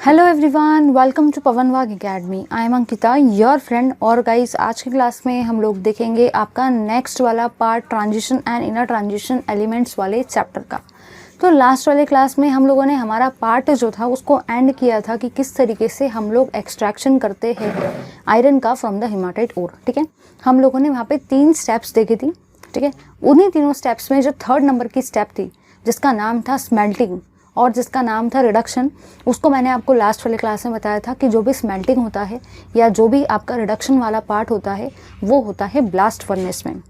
Hello everyone, welcome to पवन वाग academy. I am Ankita, your friend. और guys, आज की क्लास में हम लोग देखेंगे आपका नेक्स्ट वाला part, transition and inner transition elements वाले चैप्टर का। तो लास्ट वाले क्लास में हम लोगों ने हमारा पार्ट जो था उसको एंड किया था कि किस तरीके से हम लोग एक्सट्रैक्शन करते हैं आयरन का फ्रॉम द हेमाटाइट ओर। ठीक है, हम लोगों ने वहाँ पे 3 स्टेप्स देखी थी। ठीक है, उन्हीं तीनों स्टेप्स में जो 3rd नंबर की स्टेप थी जिसका नाम था स्मेल्टिंग और जिसका नाम था रिडक्शन, उसको मैंने आपको लास्ट वाले क्लास में बताया था कि जो भी स्मेल्टिंग होता है या जो भी आपका रिडक्शन वाला पार्ट होता है वो होता है ब्लास्ट फर्नेस में।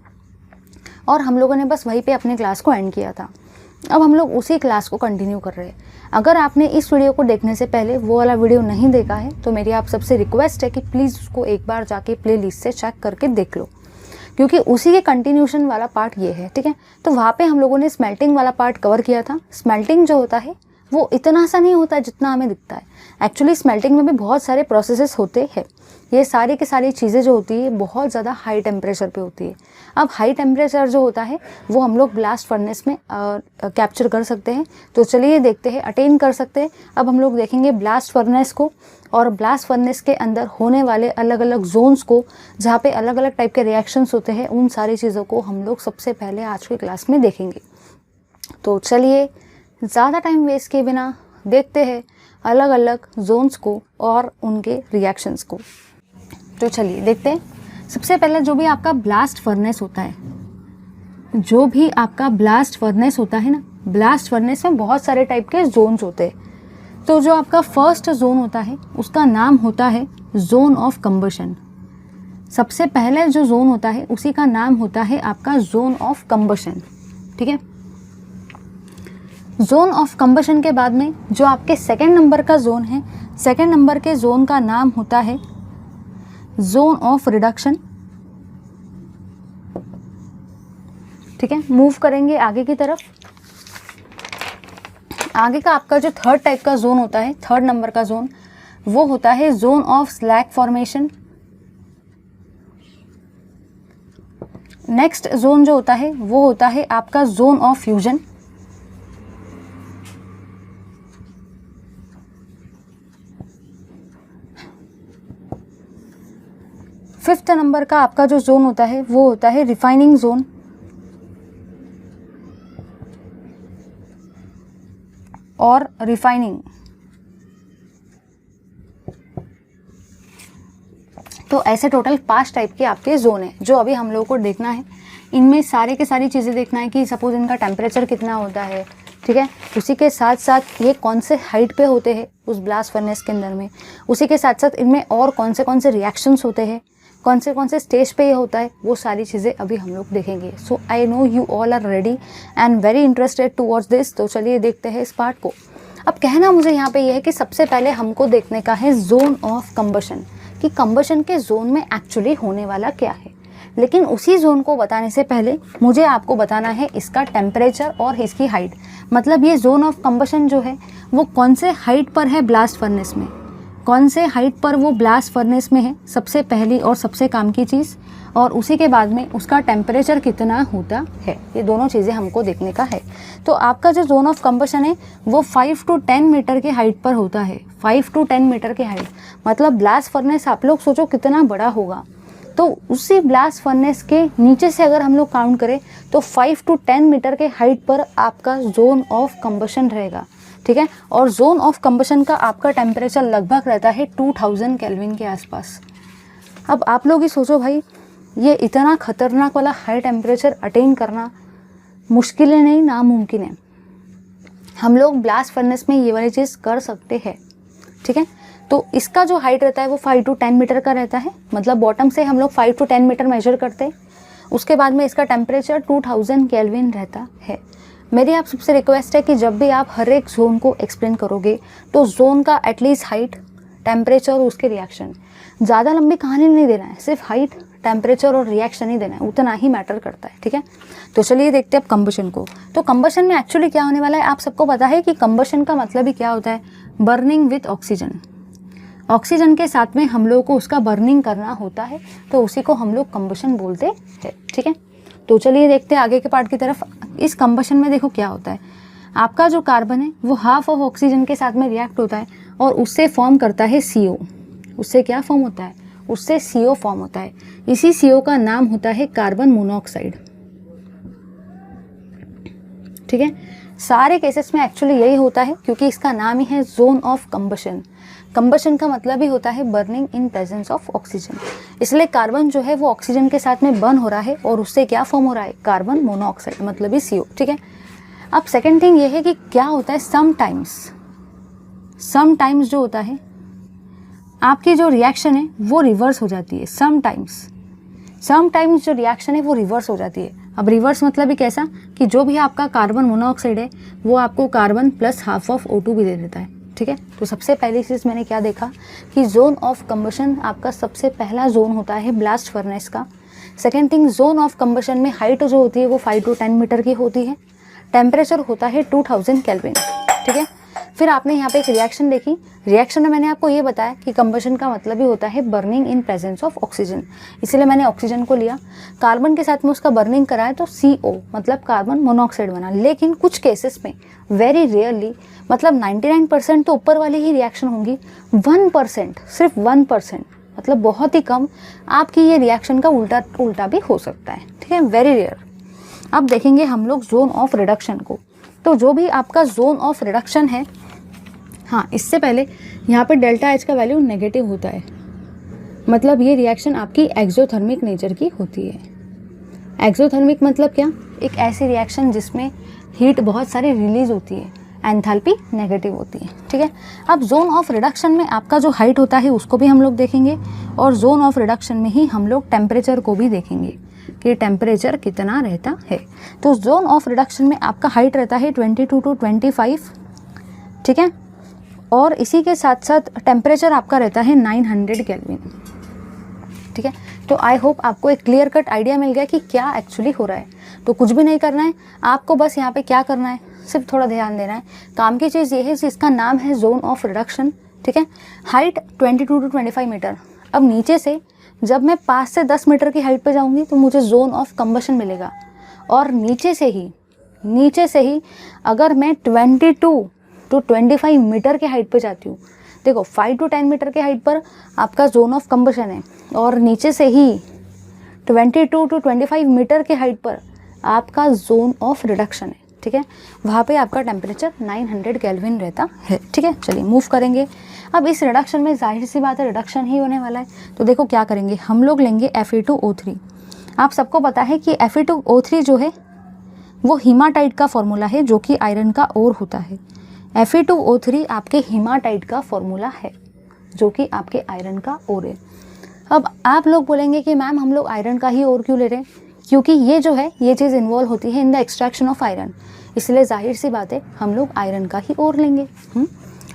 और हम लोगों ने बस वहीं पे अपने क्लास को एंड किया था। अब हम लोग उसी क्लास को कंटिन्यू कर रहे हैं। अगर आपने इस वीडियो को देखने से पहले वो वाला वीडियो नहीं देखा है तो मेरी आप सबसे रिक्वेस्ट है कि प्लीज़ उसको एक बार जाके प्ले लिस्ट से चेक करके देख लो, क्योंकि उसी के कंटिन्यूशन वाला पार्ट ये है। ठीक है, तो वहाँ पे हम लोगों ने स्मेल्टिंग वाला पार्ट कवर किया था। स्मेल्टिंग जो होता है वो इतना सा नहीं होता है जितना हमें दिखता है। एक्चुअली स्मेल्टिंग में भी बहुत सारे प्रोसेसेस होते हैं। ये सारी की सारी चीज़ें जो होती है बहुत ज़्यादा हाई टेम्परेचर पे होती है। अब हाई टेम्परेचर जो होता है वो हम लोग ब्लास्ट फर्नेस में कैप्चर कर सकते हैं। तो चलिए देखते हैं, अटेन कर सकते हैं। अब हम लोग देखेंगे ब्लास्ट फर्नेस को और ब्लास्ट फर्नेस के अंदर होने वाले अलग अलग जोन्स को, जहाँ पे अलग अलग टाइप के रिएक्शंस होते हैं। उन सारी चीज़ों को हम लोग सबसे पहले आज की क्लास में देखेंगे। तो चलिए ज़्यादा टाइम वेस्ट किए बिना देखते हैं अलग अलग जोन्स को और उनके रिएक्शंस को। तो चलिए देखते हैं। सबसे पहले जो भी आपका ब्लास्ट फर्नेस होता है, जो भी आपका ब्लास्ट फर्नेस होता है ना, ब्लास्ट फर्नेस में बहुत सारे टाइप के जोन्स होते हैं। तो जो आपका फर्स्ट जोन होता है उसका नाम होता है जोन ऑफ कंबशन। सबसे पहले जो जोन होता है उसी का नाम होता है आपका जोन ऑफ कंबशन। ठीक है, जोन ऑफ कंबशन के बाद में जो आपके 2nd नंबर का जोन है, 2nd नंबर के जोन का नाम होता है जोन ऑफ रिडक्शन। ठीक है, मूव करेंगे आगे की तरफ। आगे का आपका जो 3rd टाइप का जोन होता है, 3rd नंबर का जोन, वो होता है zone of slag formation. Next zone जो होता है वो होता है आपका zone of fusion. Fifth number का आपका जो जोन होता है वो होता है रिफाइनिंग जोन। और रिफाइनिंग, तो ऐसे टोटल 5 टाइप के आपके जोन हैं जो अभी हम लोगों को देखना है। इनमें सारे के सारी चीज़ें देखना है कि सपोज इनका टेम्परेचर कितना होता है। ठीक है, उसी के साथ साथ ये कौन से हाइट पे होते हैं उस ब्लास्ट फर्नेस के अंदर में, उसी के साथ साथ इनमें और कौन से रिएक्शंस होते हैं, कौन से स्टेज पे ये होता है, वो सारी चीज़ें अभी हम लोग देखेंगे। So I know you all are ready and very interested to watch this. तो चलिए देखते हैं इस पार्ट को। अब कहना मुझे यहाँ पे ये है कि सबसे पहले हमको देखने का है जोन ऑफ कंबशन, कि कंबशन के जोन में एक्चुअली होने वाला क्या है। लेकिन उसी जोन को बताने से पहले मुझे आपको बताना है इसका टेम्परेचर और इसकी हाइट। मतलब ये जोन ऑफ कंबशन जो है वो कौन से हाइट पर है ब्लास्ट फर्नेस में, कौन से हाइट पर वो ब्लास्ट फर्नेस में है, सबसे पहली और सबसे काम की चीज़। और उसी के बाद में उसका टेम्परेचर कितना होता है, ये दोनों चीज़ें हमको देखने का है। तो आपका जो जोन ऑफ कंबशन है वो 5 to 10 मीटर के हाइट पर होता है। 5 to 10 मीटर के हाइट मतलब ब्लास्ट फर्नेस आप लोग सोचो कितना बड़ा होगा। तो उसी ब्लास्ट फर्नेस के नीचे से अगर हम लोग काउंट करें तो 5 to 10 मीटर के हाइट पर आपका जोन ऑफ कंबशन रहेगा। ठीक है, और जोन ऑफ कंबशन का आपका टेम्परेचर लगभग रहता है 2000 केल्विन के आसपास। अब आप लोग ही सोचो भाई, ये इतना खतरनाक वाला हाई टेम्परेचर अटेन करना मुश्किल है नहीं, नामुमकिन है। हम लोग ब्लास्ट फर्नेस में ये वाली चीज़ कर सकते हैं। ठीक है, तो इसका जो हाइट रहता है वो 5 to 10 मीटर का रहता है। मतलब बॉटम से हम लोग 5 to 10 मीटर मेजर करते हैं। उसके बाद में इसका टेम्परेचर 2000 केल्विन रहता है। मेरी आप सबसे रिक्वेस्ट है कि जब भी आप हर एक जोन को एक्सप्लेन करोगे तो जोन का एटलीस्ट हाइट, टेम्परेचर और उसके रिएक्शन, ज़्यादा लंबी कहानी नहीं देना है, सिर्फ हाइट, टेम्परेचर और रिएक्शन ही देना है, उतना ही मैटर करता है। ठीक है, तो चलिए देखते हैं अब कंबशन को। तो कंबशन में एक्चुअली क्या होने वाला है, आप सबको पता है कि कंबशन का मतलब ही क्या होता है, बर्निंग विथ ऑक्सीजन। ऑक्सीजन के साथ में हम लोगों को उसका बर्निंग करना होता है, तो उसी को हम लोग कंबशन बोलते हैं। ठीक है, तो चलिए देखते हैं आगे के पार्ट की तरफ। इस कंबशन में देखो क्या होता है, आपका जो कार्बन है वो हाफ ऑफ ऑक्सीजन के साथ में रिएक्ट होता है और उससे फॉर्म करता है CO। उससे क्या फॉर्म होता है? उससे CO फॉर्म होता है। इसी CO का नाम होता है कार्बन मोनोऑक्साइड। ठीक है, सारे केसेस में एक्चुअली यही होता है, क्योंकि इसका नाम ही है जोन ऑफ कंबशन। कंबशन का मतलब ही होता है burning in presence of oxygen. इसलिए कार्बन जो है वो ऑक्सीजन के साथ में बर्न हो रहा है और उससे क्या फॉर्म हो रहा है? कार्बन मोनोऑक्साइड, मतलब ही CO। ठीक है, अब सेकेंड थिंग ये है कि क्या होता है, समटाइम्स जो होता है आपकी जो रिएक्शन है वो रिवर्स हो जाती है। समटाइम्स जो रिएक्शन है वो रिवर्स हो जाती है। अब रिवर्स मतलब ही कैसा, कि जो भी आपका कार्बन मोनोऑक्साइड है वो आपको carbon plus half of O2 भी दे देता है। ठीक है, तो सबसे पहली चीज़ मैंने क्या देखा कि जोन ऑफ कंबशन आपका सबसे पहला जोन होता है ब्लास्ट फर्नेस का। Second thing, zone of combustion में हाइट जो होती है वो 5 to 10 मीटर की होती है। टेम्परेचर होता है 2000 केल्विन। ठीक है, फिर आपने यहाँ पे एक रिएक्शन देखी। रिएक्शन में मैंने आपको ये बताया कि कंबशन का मतलब ही होता है burning in presence of oxygen, इसलिए मैंने ऑक्सीजन को लिया, कार्बन के साथ में उसका बर्निंग कराया तो CO मतलब कार्बन मोनोऑक्साइड बना। लेकिन कुछ केसेस में वेरी रेयरली, मतलब 99% तो ऊपर वाली ही रिएक्शन होंगी, 1%, सिर्फ 1%, मतलब बहुत ही कम, आपकी ये रिएक्शन का उल्टा भी हो सकता है। ठीक है, वेरी रेयर। अब देखेंगे हम लोग जोन ऑफ रिडक्शन को। तो जो भी आपका जोन ऑफ रिडक्शन है, हाँ, इससे पहले यहाँ पे डेल्टा H का वैल्यू नेगेटिव होता है, मतलब ये रिएक्शन आपकी एक्सोथर्मिक नेचर की होती है। एक्सोथर्मिक मतलब क्या? एक ऐसी रिएक्शन जिसमें हीट बहुत सारी रिलीज होती है, एंथैल्पी नेगेटिव होती है। ठीक है, अब जोन ऑफ रिडक्शन में आपका जो हाइट होता है उसको भी हम लोग देखेंगे, और जोन ऑफ रिडक्शन में ही हम लोग टेम्परेचर को भी देखेंगे कि टेम्परेचर कितना रहता है। तो जोन ऑफ रिडक्शन में आपका हाइट रहता है 22 to 25। ठीक है, और इसी के साथ साथ टेम्परेचर आपका रहता है 900 केल्विन। ठीक है, तो आई होप आपको एक क्लियर कट आइडिया मिल गया कि क्या एक्चुअली हो रहा है। तो कुछ भी नहीं करना है आपको, बस यहाँ पे क्या करना है, सिर्फ थोड़ा ध्यान देना है। काम की चीज़ ये है, इसका नाम है जोन ऑफ रिडक्शन। ठीक है, हाइट 22 to 25 मीटर। अब नीचे से जब मैं 5 से 10 मीटर की हाइट पे जाऊंगी तो मुझे जोन ऑफ कंबशन मिलेगा, और नीचे से ही अगर मैं 22 to 25 मीटर के हाइट पे जाती हूँ, देखो 5 to 10 मीटर के हाइट पर आपका जोन ऑफ कंबशन है, और नीचे से ही 22 to 25 मीटर के हाइट पर आपका जोन ऑफ रिडक्शन है। ठीक है, वहाँ पे आपका टेम्परेचर 900 केल्विन रहता है। ठीक है, चलिए मूव करेंगे। अब इस रिडक्शन में जाहिर सी बात है रिडक्शन ही होने वाला है, तो देखो क्या करेंगे, हम लोग लेंगे Fe2O3। आप सबको पता है कि Fe2O3 जो है वो हीमाटाइट का फॉर्मूला है, जो कि आयरन का ओर होता है। Fe2O3 आपके हीमाटाइट का फॉर्मूला है, जो कि आपके आयरन का ओर है। अब आप लोग बोलेंगे कि मैम हम लोग आयरन का ही ओर क्यों ले रहे हैं, क्योंकि ये जो है ये चीज़ इन्वॉल्व होती है in the extraction of iron, इसलिए जाहिर सी बात है हम लोग आयरन का ही ओर लेंगे।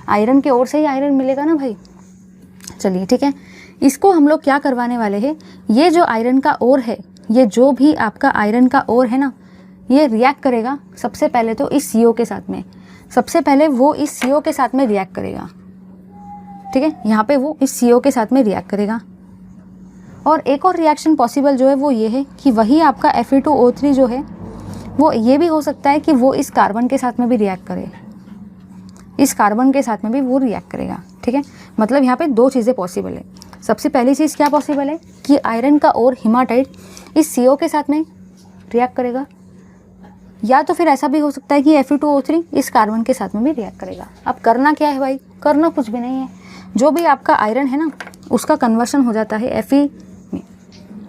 आयरन के ओर से ही आयरन मिलेगा ना भाई। चलिए ठीक है, इसको हम लोग क्या करवाने वाले हैं, ये जो आयरन का ओर है, ये जो भी आपका आयरन का ओर है ना, ये रिएक्ट करेगा सबसे पहले तो इस CO के साथ में, सबसे पहले वो इस CO के साथ में रिएक्ट करेगा। ठीक है, यहाँ पे वो इस CO के साथ में रिएक्ट करेगा। और एक और रिएक्शन पॉसिबल जो है वो ये है कि वही आपका Fe2O3 जो है वो ये भी हो सकता है कि वो इस कार्बन के साथ में भी रिएक्ट करे, इस कार्बन के साथ में भी वो रिएक्ट करेगा। ठीक है, मतलब यहाँ पे दो चीज़ें पॉसिबल है। सबसे पहली चीज़ क्या पॉसिबल है कि आयरन का और हीमाटाइट इस CO के साथ में रिएक्ट करेगा, या तो फिर ऐसा भी हो सकता है कि Fe2O3 इस कार्बन के साथ में भी रिएक्ट करेगा। अब करना क्या है भाई, करना कुछ भी नहीं है, जो भी आपका आयरन है ना उसका कन्वर्शन हो जाता है Fe में,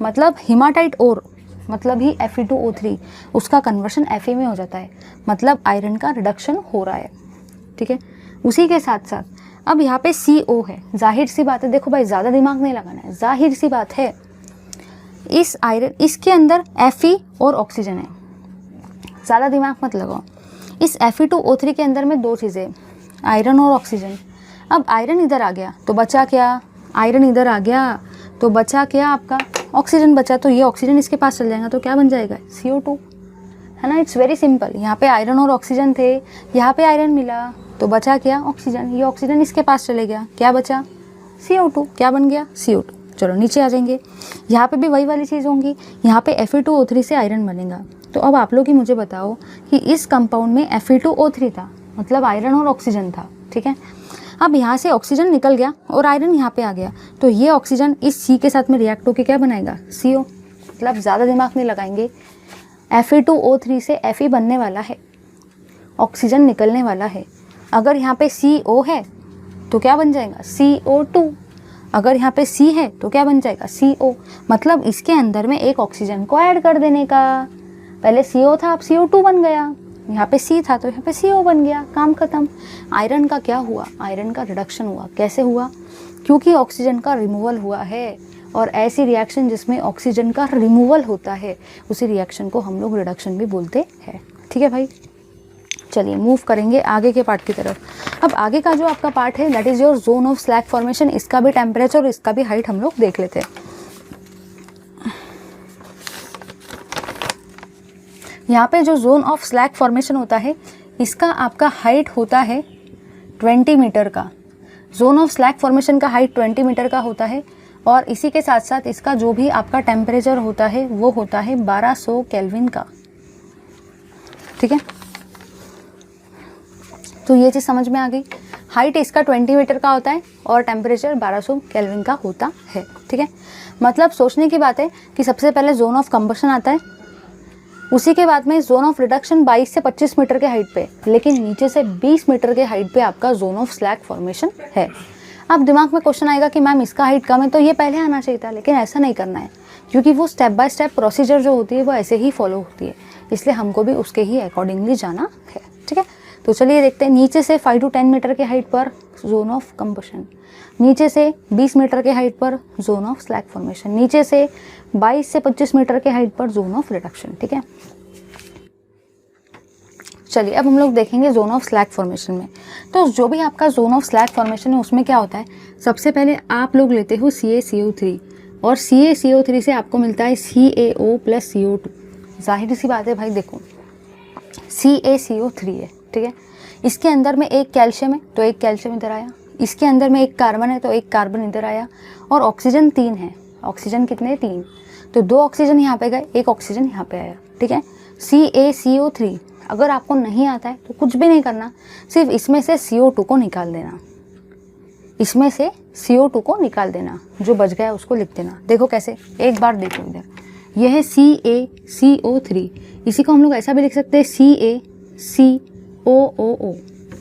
मतलब हीमाटाइट और मतलब ही Fe2O3 उसका कन्वर्शन Fe में हो जाता है, मतलब आयरन का रिडक्शन हो रहा है। ठीक है, उसी के साथ साथ अब यहाँ पे CO है, जाहिर सी बात है, देखो भाई ज़्यादा दिमाग नहीं लगाना है, जाहिर सी बात है इस आयरन इसके अंदर Fe और ऑक्सीजन है, ज़्यादा दिमाग मत लगाओ। इस Fe2O3 के अंदर में दो चीज़ें, आयरन और ऑक्सीजन। अब आयरन इधर आ गया तो बचा क्या, आयरन इधर आ गया तो बचा क्या, आपका ऑक्सीजन बचा, तो ये ऑक्सीजन इसके पास चल जाएगा तो क्या बन जाएगा, CO2, है ना। इट्स वेरी सिंपल, यहाँ पे आयरन और ऑक्सीजन थे, यहाँ पे आयरन मिला तो बचा क्या, ऑक्सीजन, ये ऑक्सीजन इसके पास चले गया, क्या बचा, CO2, क्या बन गया, CO2। चलो नीचे आ जाएंगे, यहाँ पे भी वही वाली चीज़ होंगी, यहाँ पे Fe2O3 से आयरन बनेगा। तो अब आप लोग ही मुझे बताओ कि इस कंपाउंड में Fe2O3 था, मतलब आयरन और ऑक्सीजन था। ठीक है, अब यहाँ से ऑक्सीजन निकल गया और आयरन यहाँ पे आ गया, तो ये ऑक्सीजन इस सी के साथ में रिएक्ट होकर क्या बनाएगा, CO। मतलब ज़्यादा दिमाग नहीं लगाएंगे, Fe2O3 से Fe बनने वाला है, ऑक्सीजन निकलने वाला है। अगर यहाँ पे CO है तो क्या बन जाएगा, CO2। अगर यहाँ पे C है तो क्या बन जाएगा, CO। मतलब इसके अंदर में एक ऑक्सीजन को ऐड कर देने का। पहले CO था, अब CO2 बन गया। यहाँ पे C था तो यहाँ पे CO बन गया, काम खत्म। आयरन का क्या हुआ, आयरन का रिडक्शन हुआ। कैसे हुआ, क्योंकि ऑक्सीजन का रिमूवल हुआ है, और ऐसी रिएक्शन जिसमें ऑक्सीजन का रिमूवल होता है उसी रिएक्शन को हम लोग रिडक्शन भी बोलते हैं। ठीक है भाई, चलिए मूव करेंगे आगे के पार्ट की तरफ। अब आगे का जो आपका पार्ट है that is your zone of slag formation. इसका भी टेम्परेचर और इसका भी हाइट हम लोग देख लेते हैं। यहाँ पे जो जोन ऑफ स्लैग फॉर्मेशन होता है इसका आपका हाइट होता है 20 मीटर का। जोन ऑफ स्लैग फॉर्मेशन का हाइट 20 मीटर का होता है, और इसी के साथ साथ इसका जो भी आपका टेम्परेचर होता है वो होता है 1200 केल्विन का। ठीक है, तो ये चीज़ समझ में आ गई। हाइट इसका 20 मीटर का होता है और टेम्परेचर 1200 केल्विन का होता है। ठीक है, मतलब सोचने की बात है कि सबसे पहले जोन ऑफ कंबशन आता है, उसी के बाद में जोन ऑफ रिडक्शन 22 से 25 मीटर के हाइट पे, लेकिन नीचे से 20 मीटर के हाइट पे आपका जोन ऑफ स्लैग फॉर्मेशन है। अब दिमाग में क्वेश्चन आएगा कि मैम इसका हाइट कम है तो ये पहले आना चाहिए था, लेकिन ऐसा नहीं करना है, क्योंकि वो स्टेप बाय स्टेप प्रोसीजर जो होती है वो ऐसे ही फॉलो होती है, इसलिए हमको भी उसके ही अकॉर्डिंगली जाना है। ठीक है, तो चलिए देखते हैं। नीचे से 5 to 10 मीटर के हाइट पर जोन ऑफ कंबशन, नीचे से 20 मीटर के हाइट पर जोन ऑफ स्लैग फॉर्मेशन, नीचे से 22 से 25 मीटर के हाइट पर जोन ऑफ रिडक्शन। ठीक है, चलिए अब हम लोग देखेंगे जोन ऑफ स्लैग फॉर्मेशन में। तो जो भी आपका जोन ऑफ स्लैग फॉर्मेशन है उसमें क्या होता है, सबसे पहले आप लोग लेते हो CaCO3, और CaCO3 से आपको मिलता है CaO + CO2। जाहिर सी बात है भाई, देखो CaCO3 है, ठीक है, इसके अंदर में एक कैल्शियम है तो एक कैल्शियम इधर आया, इसके अंदर में एक कार्बन है तो एक कार्बन इधर आया, और ऑक्सीजन 3 है। ऑक्सीजन कितने, 3, तो 2 ऑक्सीजन यहाँ पे गए, एक ऑक्सीजन यहाँ पे आया। ठीक है, CaCO3 अगर आपको नहीं आता है तो कुछ भी नहीं करना, सिर्फ इसमें से CO2 को निकाल देना, इसमें से CO2 को निकाल देना, जो बच गया उसको लिख देना। देखो कैसे, एक बार देखो इधर, यह है CaCO3, इसी को हम लोग ऐसा भी लिख सकते हैं CaCOOO,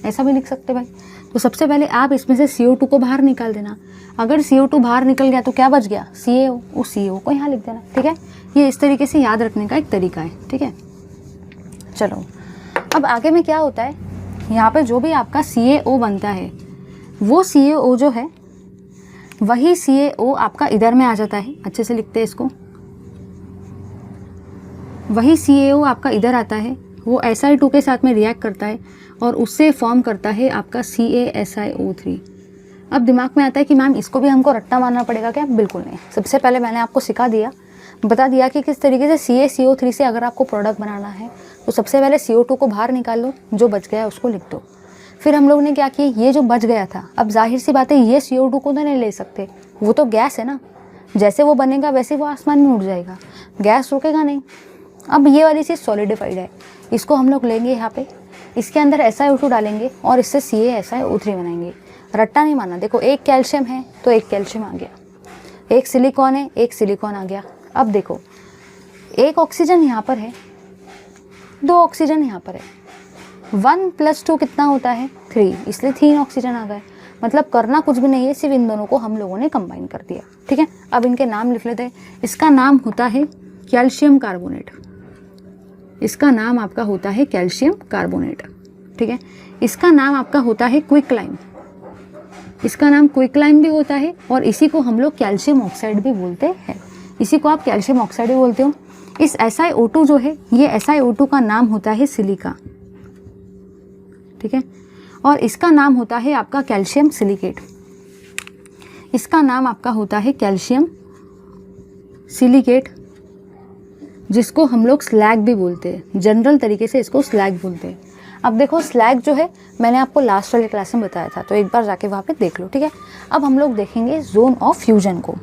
ऐसा भी लिख सकते हैं भाई। तो सबसे पहले आप इसमें से CO2 को बाहर निकाल देना। अगर CO2 बाहर निकल गया तो क्या बच गया, CaO, उस CO को यहाँ लिख देना। ठीक है, ये इस तरीके से याद रखने का एक तरीका है। ठीक है, चलो अब आगे में क्या होता है, यहाँ पे जो भी आपका CaO बनता है वो CaO जो है वही CaO आपका इधर में आ जाता है। अच्छे से लिखते हैं इसको, वही CaO आपका इधर आता है, वो Si2 के साथ में रिएक्ट करता है और उससे फॉर्म करता है आपका CaSiO3। अब दिमाग में आता है कि मैम इसको भी हमको रट्टा मारना पड़ेगा क्या? बिल्कुल नहीं। सबसे पहले मैंने आपको सिखा दिया, बता दिया कि किस तरीके से CaCO3 से अगर आपको प्रोडक्ट बनाना है तो सबसे पहले CO2 को बाहर निकाल लो, जो बच गया उसको लिख दो। फिर हम लोग ने क्या किया, ये जो बच गया था, अब जाहिर सी बात है ये CO2 को तो नहीं ले सकते, वो तो गैस है ना, जैसे वो बनेगा वैसे वो आसमान में उड़ जाएगा, गैस रुकेगा नहीं। अब ये वाली चीज़ सॉलिडिफाइड है, इसको हम लोग लेंगे यहाँ पे, इसके अंदर SiO2 डालेंगे और इससे CaSiO3 बनाएंगे। रट्टा नहीं मारना। देखो एक कैल्शियम है तो एक कैल्शियम आ गया, एक सिलिकॉन है एक सिलिकॉन आ गया। अब देखो एक ऑक्सीजन यहाँ पर है, 2 ऑक्सीजन यहाँ पर है, 1 + 2 कितना होता है, 3, इसलिए 3 ऑक्सीजन आ गए। मतलब करना कुछ भी नहीं है, सिर्फ इन दोनों को हम लोगों ने कंबाइन कर दिया। ठीक है, अब इनके नाम लिख लेते हैं। इसका नाम होता है कैल्शियम कार्बोनेट, इसका नाम आपका होता है कैल्शियम कार्बोनेट। ठीक है, इसका नाम आपका होता है क्विकलाइम, इसका नाम क्विकलाइम भी होता है, और इसी को हम लोग कैल्शियम ऑक्साइड भी बोलते हैं, इसी को आप कैल्शियम ऑक्साइड भी बोलते हो। इस SiO2 जो है, ये SiO2 का नाम होता है सिलिका। ठीक है, और इसका नाम होता है आपका कैल्शियम सिलिकेट, इसका नाम आपका होता है कैल्शियम सिलिकेट, जिसको हम लोग स्लैग भी बोलते हैं, जनरल तरीके से इसको स्लैग बोलते हैं। अब देखो स्लैग जो है मैंने आपको लास्ट वाले क्लास में बताया था, तो एक बार जाके वहाँ पे देख लो। ठीक है, अब हम लोग देखेंगे जोन ऑफ फ्यूजन को।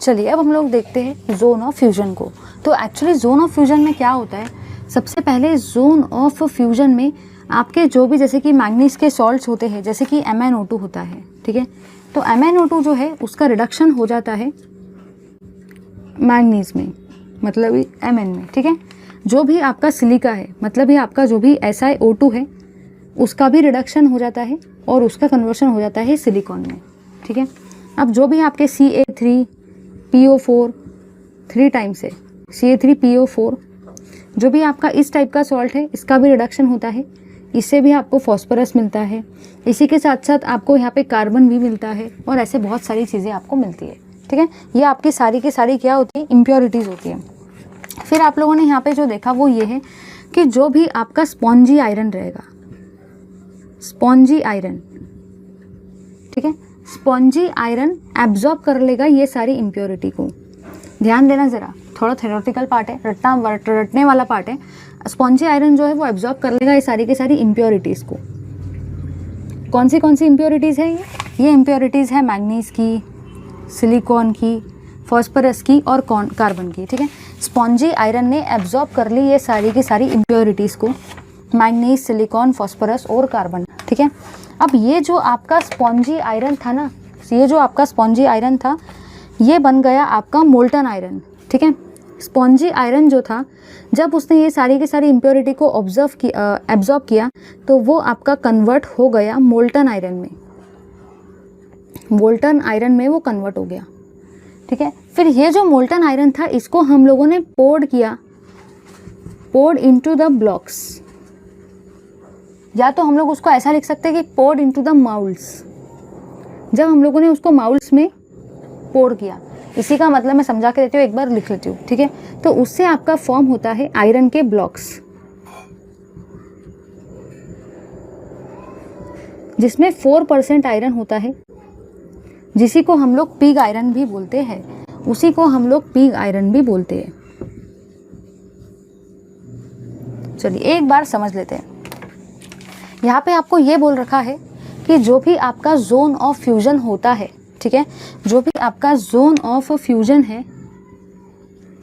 चलिए अब हम लोग देखते हैं जोन ऑफ फ्यूजन को। तो एक्चुअली जोन ऑफ फ्यूजन में क्या होता है, सबसे पहले जोन ऑफ फ्यूजन में आपके जो भी जैसे कि मैंगनीज के सॉल्ट्स होते हैं, जैसे कि MnO2 होता है, ठीक है, तो MnO2 जो है उसका रिडक्शन हो जाता है मैंगनीज में, मतलब Mn में, ठीक है। जो भी आपका सिलिका है, मतलब ये आपका जो भी SiO2 है उसका भी रिडक्शन हो जाता है और उसका कन्वर्शन हो जाता है सिलिकॉन में, ठीक है। अब जो भी आपके Ca3PO4 3 टाइम्स है, Ca3PO4 जो भी आपका इस टाइप का सॉल्ट है इसका भी रिडक्शन होता है, इससे भी आपको फॉस्फोरस मिलता है, इसी के साथ साथ आपको यहाँ पे कार्बन भी मिलता है और ऐसे बहुत सारी चीज़ें आपको मिलती है, ठीक है। ये आपकी सारी की सारी क्या होती है, इम्प्योरिटीज़ होती है। फिर आप लोगों ने यहाँ पे जो देखा वो ये है कि जो भी आपका स्पॉन्जी आयरन रहेगा, स्पॉन्जी आयरन, ठीक है, स्पॉन्जी आयरन एब्जॉर्ब कर लेगा ये सारी इम्प्योरिटी को। ध्यान देना ज़रा, थोड़ा थ्योरेटिकल पार्ट है, रटने वाला पार्ट है। स्पॉन्जी आयरन जो है वो एब्जॉर्ब कर लेगा ये सारी की सारी इम्प्योरिटीज़ को। कौन सी इम्प्योरिटीज़ है ये इम्प्योरिटीज़ है मैंगनीज की, सिलिकॉन की, फॉस्फोरस की और कार्बन की, ठीक है। स्पॉन्जी आयरन ने एब्जॉर्ब कर ली ये सारी की सारी इम्प्योरिटीज़ को, मैंगनीज, सिलिकॉन, फॉस्फोरस और कार्बन, ठीक है। अब ये जो आपका स्पॉन्जी आयरन था ना, ये जो आपका स्पॉन्जी आयरन था ये बन गया आपका मोल्टन आयरन, ठीक है। स्पॉन्जी आयरन जो था जब उसने ये सारी की सारी इम्प्योरिटी को एब्जॉर्ब किया तो वो आपका कन्वर्ट हो गया मोल्टन आयरन में, मोल्टन आयरन में वो कन्वर्ट हो गया, ठीक है। फिर ये जो मोल्टन आयरन था इसको हम लोगों ने पोर्ड किया, पोर्ड इनटू द ब्लॉक्स, या तो हम लोग उसको ऐसा लिख सकते हैं कि पोर्ड इनटू द माउल्स। जब हम लोगों ने उसको माउल्स में पोर्ड किया, इसी का मतलब मैं समझा के देती हूँ, एक बार लिख लेती हूँ, ठीक है। तो उससे आपका फॉर्म होता है आयरन के ब्लॉक्स, जिसमें 4% आयरन होता है, जिसी को हम लोग पिग आयरन भी बोलते हैं, उसी को हम लोग पिग आयरन भी बोलते हैं। चलिए एक बार समझ लेते हैं। यहाँ पे आपको ये बोल रखा है कि जो भी आपका जोन ऑफ फ्यूजन होता है, ठीक है, जो भी आपका जोन ऑफ फ्यूजन है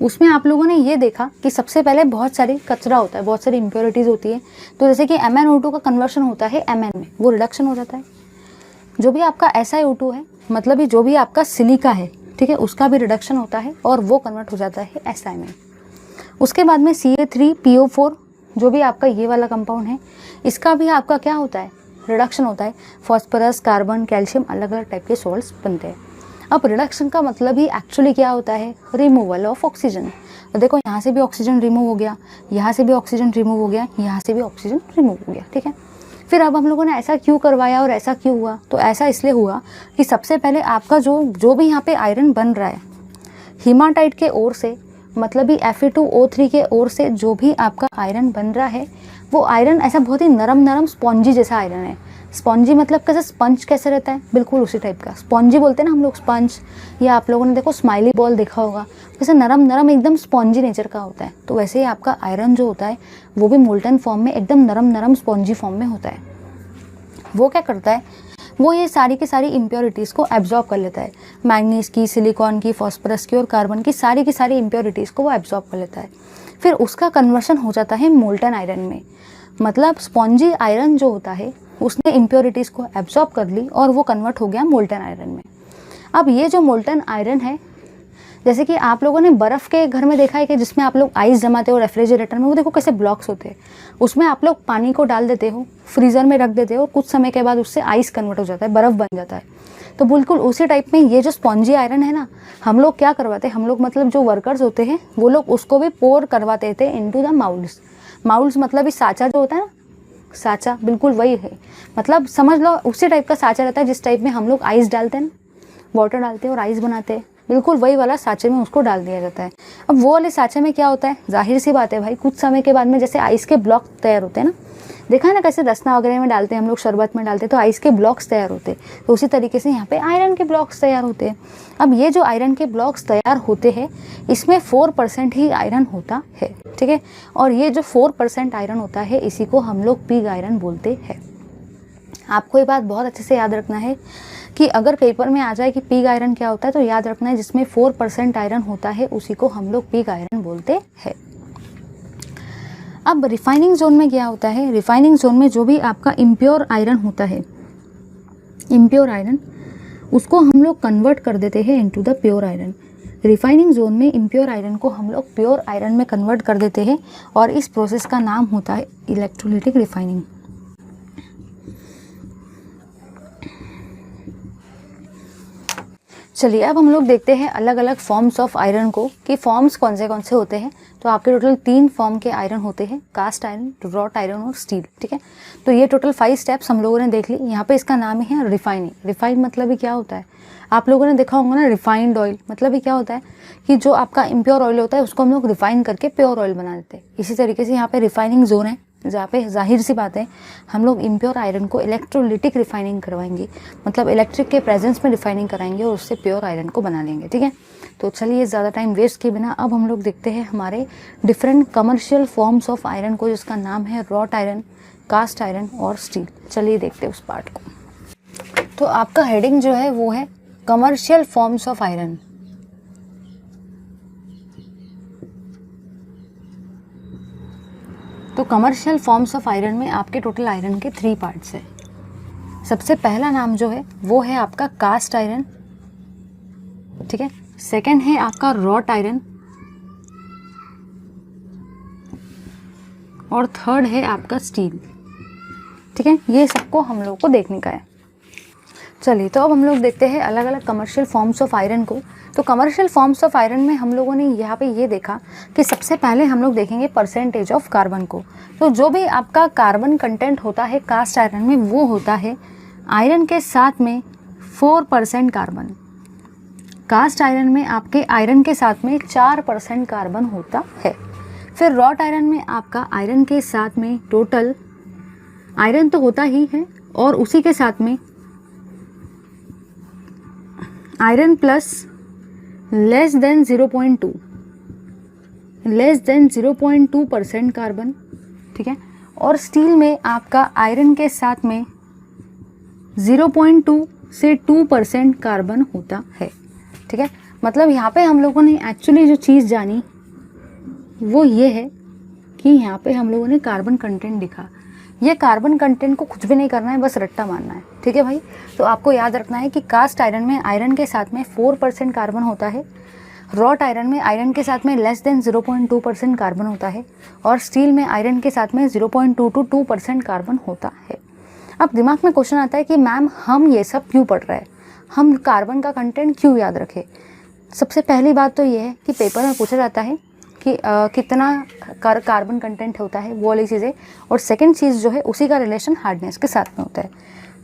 उसमें आप लोगों ने ये देखा कि सबसे पहले बहुत सारी कचरा होता है, बहुत सारी इम्प्योरिटीज़ होती है। तो जैसे कि MnO2 का कन्वर्शन होता है Mn में, वो रिडक्शन हो जाता है। जो भी आपका SiO2 है, मतलब ये जो भी आपका सिलिका है, ठीक है, उसका भी रिडक्शन होता है और वो कन्वर्ट हो जाता है Si में। उसके बाद में Ca3PO4 जो भी आपका ये वाला कंपाउंड है, इसका भी आपका क्या होता है, रिडक्शन होता है। फॉस्फोरस, कार्बन, कैल्शियम, अलग अलग टाइप के सॉल्ट्स बनते हैं। अब रिडक्शन का मतलब ही एक्चुअली क्या होता है, रिमूवल ऑफ ऑक्सीजन। तो देखो यहाँ से भी ऑक्सीजन रिमूव हो गया, यहाँ से भी ऑक्सीजन रिमूव हो गया, यहाँ से भी ऑक्सीजन रिमूव हो गया, ठीक है। फिर अब हम लोगों ने ऐसा क्यों करवाया और ऐसा क्यों हुआ, तो ऐसा इसलिए हुआ कि सबसे पहले आपका जो भी यहाँ पे आयरन बन रहा है हीमाटाइट के ओर से, मतलब ही Fe2O3 के ओर से जो भी आपका आयरन बन रहा है वो आयरन ऐसा बहुत ही नरम स्पॉन्जी जैसा आयरन है। स्पॉन्जी मतलब कैसे, स्पंज कैसे रहता है, बिल्कुल उसी टाइप का स्पॉन्जी बोलते हैं ना हम लोग, स्पंज। या आप लोगों ने देखो स्माइली बॉल देखा होगा, वैसे नरम एकदम स्पॉन्जी नेचर का होता है। तो वैसे ही आपका आयरन जो होता है वो भी मोल्टन फॉर्म में एकदम नरम स्पॉन्जी फॉर्म में होता है। वो क्या करता है, वो ये सारी की सारी इम्प्योरिटीज़ को एब्जॉर्ब कर लेता है। मैंगनीज की, सिलिकॉन की, फॉस्फोरस की और कार्बन की सारी इम्प्योरिटीज़ को वो एब्जॉर्ब कर लेता है। फिर उसका कन्वर्शन हो जाता है मोल्टन आयरन में। मतलब स्पॉन्जी आयरन जो होता है उसने इम्प्योरिटीज़ को एब्जॉर्ब कर ली और वो कन्वर्ट हो गया मोल्टन आयरन में। अब ये जो मोल्टन आयरन है, जैसे कि आप लोगों ने बर्फ़ के घर में देखा है कि जिसमें आप लोग आइस जमाते हो रेफ्रिजरेटर में, वो देखो कैसे ब्लॉक्स होते हैं, उसमें आप लोग पानी को डाल देते हो, फ्रीज़र में रख देते हो, कुछ समय के बाद उससे आइस कन्वर्ट हो जाता है, बर्फ़ बन जाता है। तो बिल्कुल उसी टाइप में ये जो स्पॉन्जी आयरन है ना, हम लोग क्या करवाते हैं, हम लोग मतलब जो वर्कर्स होते हैं वो लोग उसको भी पोर करवाते थे इनटू द माउल्स। माउल्स मतलब इस साँचा जो होता है ना, साँचा बिल्कुल वही है, मतलब समझ लो उसी टाइप का साँचा रहता है जिस टाइप में हम लोग आइस डालते हैं ना, वाटर डालते हैं और आइस बनाते हैं, बिल्कुल वही वाला साँचे में उसको डाल दिया जाता है। अब वो वाले साँचे में क्या होता है, जाहिर सी बात है भाई, कुछ समय के बाद में जैसे आइस के ब्लॉक तैयार होते हैं ना, देखा है ना कैसे रसना वगैरह में डालते हैं हम लोग, शरबत में डालते हैं तो आइस के ब्लॉक्स तैयार होते हैं, तो उसी तरीके से यहाँ पे आयरन के ब्लॉक्स तैयार होते हैं। अब ये जो आयरन के ब्लॉक्स तैयार होते हैं इसमें 4% ही आयरन होता है, ठीक है। और ये जो 4% आयरन होता है इसी को हम लोग पिग आयरन बोलते हैं। आपको ये बात बहुत अच्छे से याद रखना है कि अगर पेपर में आ जाए कि पिग आयरन क्या होता है, तो याद रखना है जिसमें 4% आयरन होता है उसी को हम लोग पिग आयरन बोलते हैं। अब रिफाइनिंग जोन में क्या होता है, रिफाइनिंग जोन में जो भी आपका इम्प्योर आयरन होता है, इम्प्योर आयरन, उसको हम लोग कन्वर्ट कर देते हैं into the pure iron. Refining zone में इम्प्योर आयरन को हम लोग प्योर आयरन में कन्वर्ट कर देते हैं और इस प्रोसेस का नाम होता है इलेक्ट्रोलिटिक रिफाइनिंग। चलिए अब हम लोग देखते हैं अलग अलग फॉर्म्स ऑफ आयरन को कि फॉर्म्स कौन से होते हैं। तो आपके टोटल 3 फॉर्म के आयरन होते हैं, कास्ट आयरन, रॉट आयरन और स्टील। ठीक है, तो ये टोटल 5 स्टेप्स हम लोगों ने देख ली। यहाँ पे इसका नाम है रिफाइनिंग। रिफाइन मतलब ही क्या होता है, आप लोगों ने देखा होगा ना, रिफाइंड ऑयल मतलब ही क्या होता है कि जो आपका इम्प्योर ऑयल होता है उसको हम लोग रिफाइन करके प्योर ऑयल बना देते हैं। इसी तरीके से यहाँ पे रिफाइनिंग जोन है जहाँ पे जाहिर सी बात है हम लोग इम्प्योर आयरन को इलेक्ट्रोलिटिक रिफाइनिंग करवाएंगे, मतलब इलेक्ट्रिक के प्रेजेंस में रिफाइनिंग कराएंगे और उससे प्योर आयरन को बना लेंगे। ठीक है, तो चलिए ज़्यादा टाइम वेस्ट किए बिना अब हम लोग देखते हैं हमारे different commercial forms of iron को, जिसका नाम है रॉट आयरन, कास्ट आयरन और स्टील। चलिए देखते हैं उस पार्ट को। तो आपका हेडिंग जो है वो है कमर्शियल फॉर्म्स ऑफ आयरन। तो कमर्शियल फॉर्म्स ऑफ आयरन में आपके टोटल आयरन के 3 पार्ट्स हैं। सबसे पहला नाम जो है वो है आपका कास्ट आयरन। ठीक है, सेकंड है आपका रॉट आयरन और थर्ड है आपका स्टील। ठीक है, ये सबको हम लोग को देखने का है। चलिए तो अब हम लोग देखते हैं अलग अलग कमर्शियल फॉर्म्स ऑफ आयरन को। तो कमर्शियल फॉर्म्स ऑफ आयरन में हम लोगों ने यहाँ पे ये देखा कि सबसे पहले हम लोग देखेंगे परसेंटेज ऑफ कार्बन को। तो जो भी आपका कार्बन कंटेंट होता है कास्ट आयरन में वो होता है आयरन के साथ में 4% कार्बन। कास्ट आयरन में आपके आयरन के साथ में 4% कार्बन होता है। फिर रॉट आयरन में आपका आयरन के साथ में टोटल आयरन तो होता ही है और उसी के साथ में iron plus less than 0.2% carbon. ठीक है, और स्टील में आपका आयरन के साथ में 0.2 से 2% कार्बन होता है। ठीक है, मतलब यहाँ पे हम लोगों ने एक्चुअली जो चीज़ जानी वो ये है कि यहाँ पे हम लोगों ने कार्बन कंटेंट दिखा। ये कार्बन कंटेंट को कुछ भी नहीं करना है, बस रट्टा मारना है। ठीक है भाई, तो आपको याद रखना है कि कास्ट आयरन में आयरन के साथ में 4% कार्बन होता है, रॉट आयरन में आयरन के साथ में लेस देन 0.2% कार्बन होता है और स्टील में आयरन के साथ में 0.2 to 2% कार्बन होता है। अब दिमाग में क्वेश्चन आता है कि मैम हम ये सब क्यों पढ़ रहे हैं, हम कार्बन का कंटेंट क्यों याद रखें। सबसे पहली बात तो ये है कि पेपर में पूछा जाता है कि कितना कार्बन कंटेंट होता है, वो वाली चीज़ें। और सेकंड चीज़ जो है उसी का रिलेशन हार्डनेस के साथ में होता है।